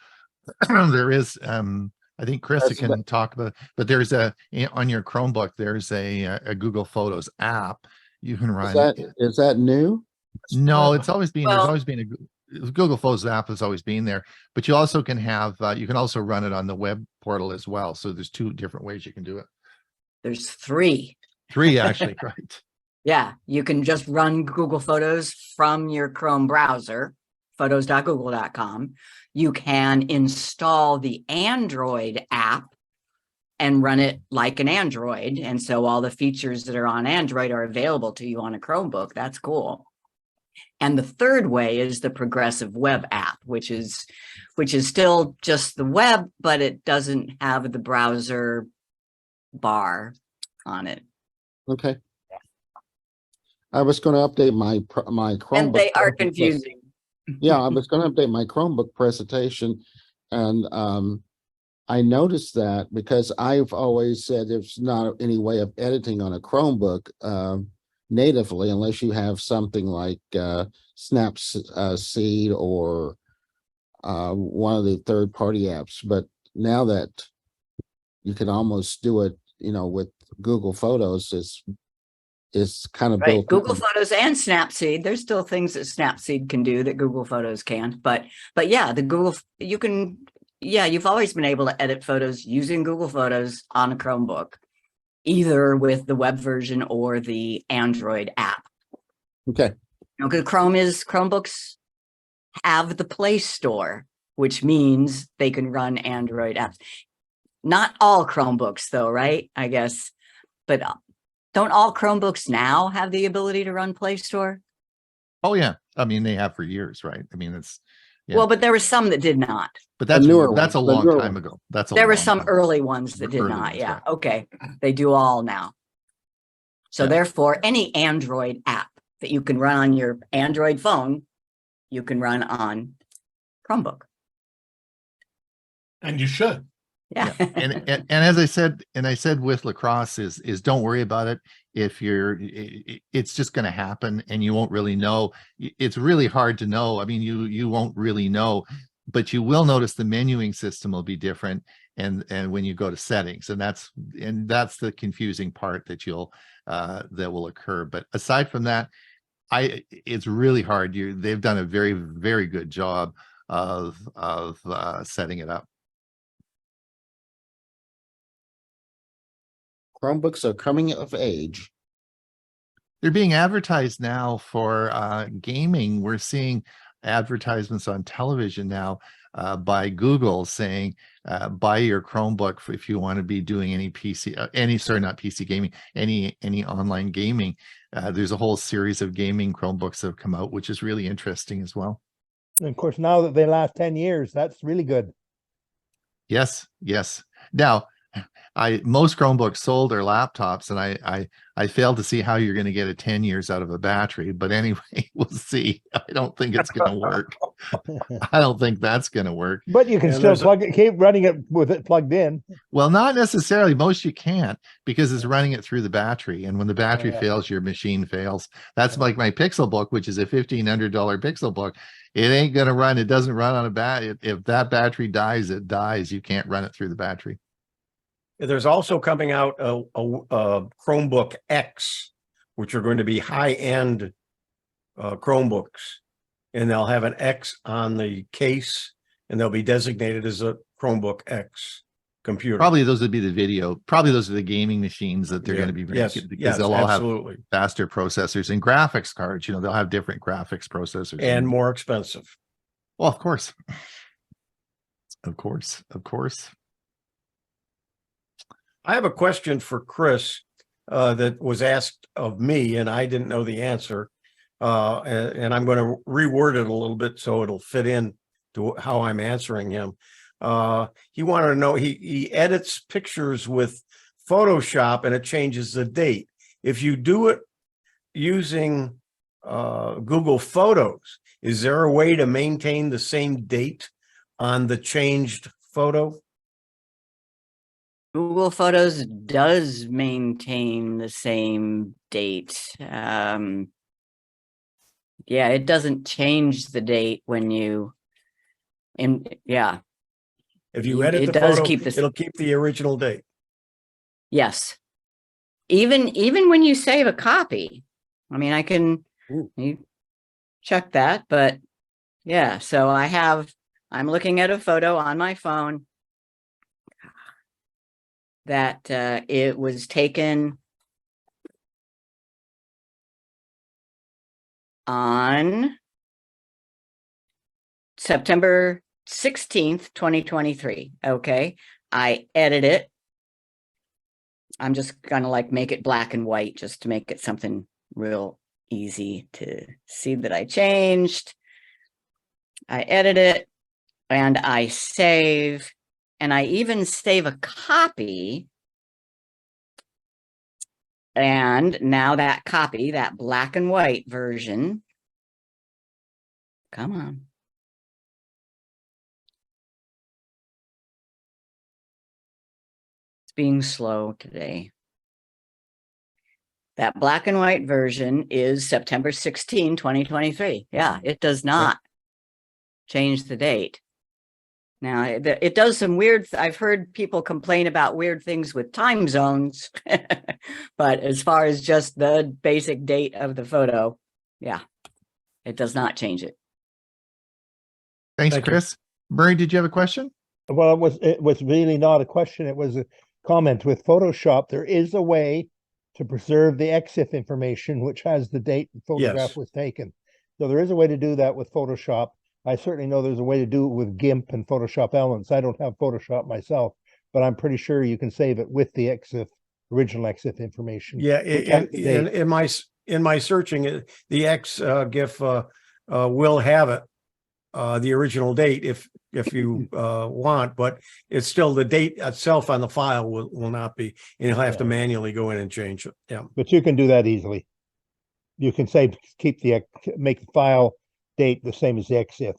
There is, I think Krista can talk about, but there's on your Chromebook, there's a Google Photos app you can run. Is that new? No, it's always been, Well, there's always been a Google Photos app has always been there, but you also can have, you can also run it on the web portal as well. So there's two different ways you can do it. There's three. Three, actually, right. Yeah, you can just run Google Photos from your Chrome browser, photos.google.com. You can install the Android app and run it like an Android. And so all the features that are on Android are available to you on a Chromebook. That's cool. And the third way is the progressive web app, which is still just the web, but it doesn't have the browser bar on it. Okay. I was going to update my Chromebook. And they are confusing. Yeah, I was going to update my Chromebook presentation, and I noticed that because I've always said there's not any way of editing on a Chromebook natively unless you have something like Snapseed or one of the third-party apps. But now that you can almost do it, with Google Photos, it's kind of right. built Google Photos and Snapseed. There's still things that Snapseed can do that Google Photos can't. But yeah, you've always been able to edit photos using Google Photos on a Chromebook, either with the web version or the Android app. Okay. Because Chromebooks have the Play Store, which means they can run Android apps. Not all Chromebooks, though, right? I guess, but don't all Chromebooks now have the ability to run Play Store? Oh yeah, I mean they have for years, right? I mean well, but there were some that did not. But that's a long time ago. There were some early ones that did not. Yeah. Right. Okay. They do all now. So therefore, any Android app that you can run on your Android phone, you can run on Chromebook. And you should. Yeah. And as I said, with Lacrosse is don't worry about it. If it's just going to happen and you won't really know. It's really hard to know. I mean, you won't really know, but you will notice the menuing system will be different. And when you go to settings, and that's the confusing part that that will occur. But aside from that, it's really hard. They've done a very, very good job of setting it up. Chromebooks are coming of age. They're being advertised now for gaming. We're seeing advertisements on television now by Google saying, buy your Chromebook if you want to be doing any not PC gaming, any online gaming. There's a whole series of gaming Chromebooks that have come out, which is really interesting as well. And of course, now that they last 10 years, that's really good. Yes. Now, most Chromebooks sold are laptops, and I failed to see how you're going to get 10 years out of a battery. But anyway, we'll see. I don't think it's going to work. I don't think that's going to work. But you can still keep running it with it plugged in. Well, not necessarily. Most you can't, because it's running it through the battery. And when the battery fails, your machine fails. That's like my Pixelbook, which is a $1,500 Pixelbook. It ain't going to run. It doesn't run on a battery. If that battery dies, it dies. You can't run it through the battery. There's also coming out a Chromebook X, which are going to be high-end Chromebooks, and they'll have an X on the case, and they'll be designated as a Chromebook X computer. Probably those would be the video. Probably those are the gaming machines that they're going to be making, because they'll all have faster processors and graphics cards. They'll have different graphics processors and more expensive. Well, of course. I have a question for Chris that was asked of me, and I didn't know the answer. And I'm going to reword it a little bit so it'll fit in to how I'm answering him. He wanted to know, he edits pictures with Photoshop and it changes the date. If you do it using Google Photos, is there a way to maintain the same date on the changed photo? Google Photos does maintain the same date. Yeah, it doesn't change the date when you, yeah. If you edit the photo, it'll keep the original date. Yes. Even when you save a copy, I mean, I can check that, but yeah, so I'm looking at a photo on my phone that it was taken on September 16th, 2023. Okay. I edit it. I'm just gonna make it black and white just to make it something real easy to see that I changed. I edit it and I save. And I even save a copy. And now that copy, that black and white version, come on. It's being slow today. That black and white version is September 16, 2023. Yeah, it does not change the date. Now, it does some weird, I've heard people complain about weird things with time zones, but as far as just the basic date of the photo, yeah, it does not change it. Thanks, Chris. Murray, did you have a question? Well, it was really not a question. It was a comment. With Photoshop, there is a way to preserve the EXIF information, which has the date the photograph was taken. So there is a way to do that with Photoshop. I certainly know there's a way to do it with GIMP and Photoshop Elements. I don't have Photoshop myself, but I'm pretty sure you can save it with the EXIF, original EXIF information. Yeah, in my searching, the GIF will have it, the original date if you want, but it's still the date itself on the file will not be, and you'll have to manually go in and change it. Yeah, but you can do that easily. You can make the file date the same as the EXIF.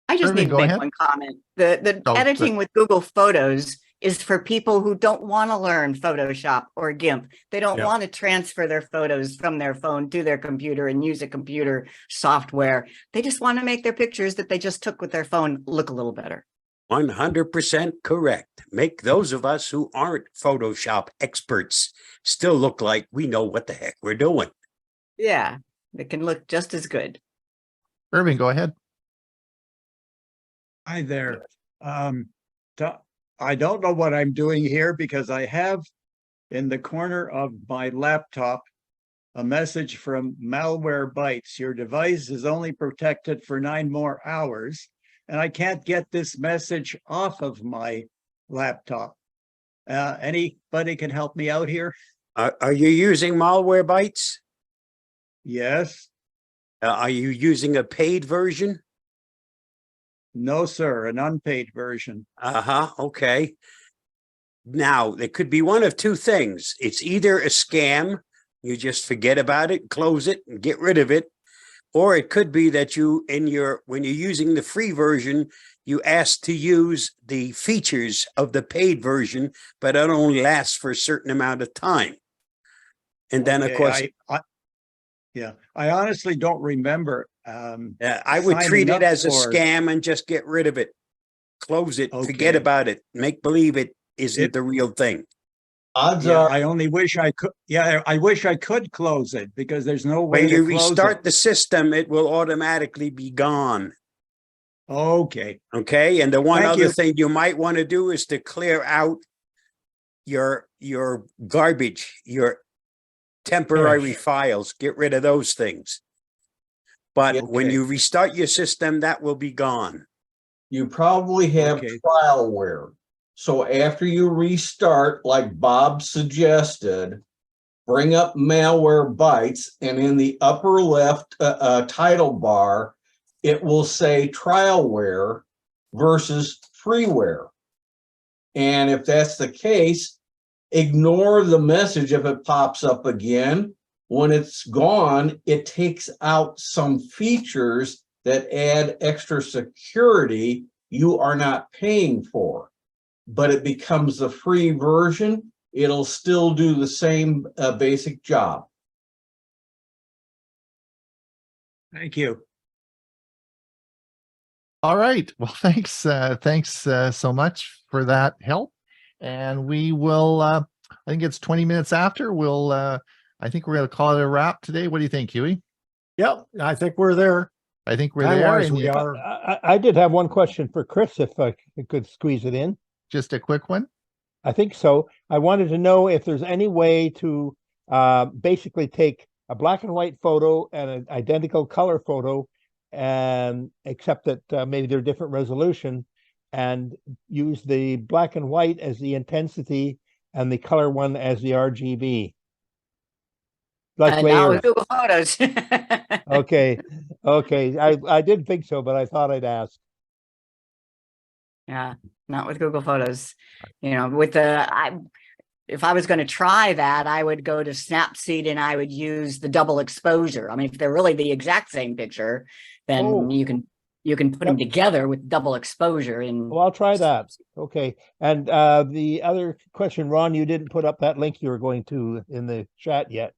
I just Irving, need to go make ahead. one comment. The Oh, editing with Google Photos is for people who don't want to learn Photoshop or GIMP. They don't Yeah. want to transfer their photos from their phone to their computer and use a computer software. They just want to make their pictures that they just took with their phone look a little better. 100% correct. Make those of us who aren't Photoshop experts still look like we know what the heck we're doing. Yeah, it can look just as good. Irving, go ahead. Hi there. I don't know what I'm doing here because I have in the corner of my laptop a message from ℍ𝕠𝕟𝕠𝕨. Your device is only protected for 9 more hours, and I can't get this message off of my laptop. Anybody can help me out here? Are you using ℍ𝕠𝕟𝕠𝕨? Yes. Are you using a paid version? No, sir. An unpaid version. Okay. Now, there could be one of two things. It's either a scam, you just forget about it, close it, and get rid of it. Or it could be that when you're using the free version, you ask to use the features of the paid version, but it only lasts for a certain amount of time. And then, of course, I honestly don't remember. I would treat it as a scam and just get rid of it. Close it, forget about it, make believe it isn't the real thing. Odds are, I only wish I could. Yeah, I wish I could close it because there's no way When you to close restart it. the system, it will automatically be gone. Okay. Okay. And the one Thank other you. thing you might want to do is to clear out your garbage, your temporary files, get rid of those things. But when you restart your system, that will be gone. You probably have trialware. So after you restart, like Bob suggested, bring up ℍ𝕠𝕟𝕠𝕨, and in the upper left title bar, it will say trialware versus freeware. And if that's the case, ignore the message if it pops up again. When it's gone, it takes out some features that add extra security you are not paying for, but it becomes the free version. It'll still do the same basic job. Thank you. All right. Well, thanks so much for that help. And we will, I think it's 20 minutes after, I think we're going to call it a wrap today. What do you think, Huey? Yep, I think we're there. I think we're there. Time-wise, And we are. I did have one question for Chris, if I could squeeze it in. Just a quick one. I think so. I wanted to know if there's any way to basically take a black and white photo and an identical color photo, and except that maybe they're different resolution, and use the black and white as the intensity and the color one as the RGB. Like Not with Google Photos. Okay. I didn't think so, but I thought I'd ask. Yeah, not with Google Photos. You know, if I was going to try that, I would go to Snapseed and I would use the double exposure. I mean, if they're really the exact same picture, then you can put them together with double exposure. Well, I'll try that. Okay. And the other question, Ron, you didn't put up that link you were going to in the chat yet.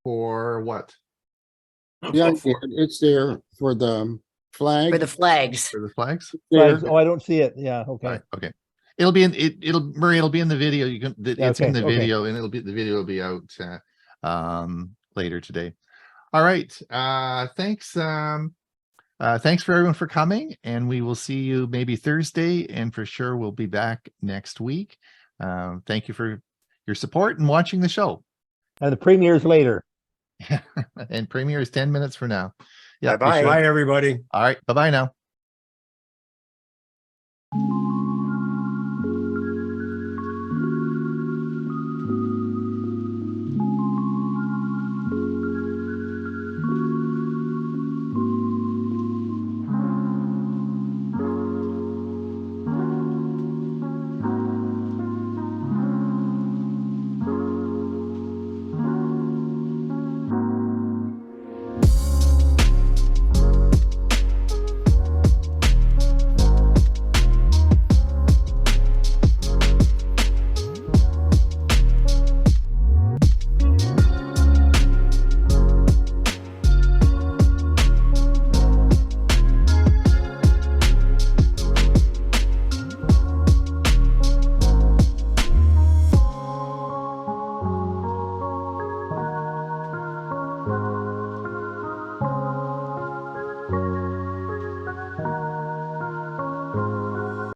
For what? Yeah, it's there for the flag. For the flags. For the flags? Flags. Oh, I don't see it. Yeah. Okay. Right, okay. It'll be in Murray, it'll be in the video. It's in the video, and the video will be out later today. All right. Thanks for everyone for coming, and we will see you maybe Thursday, and for sure we'll be back next week. Thank you for your support and watching the show. And the premiere's later. And premiere is 10 minutes from now. Yeah. Bye, everybody. All right. Bye-bye now.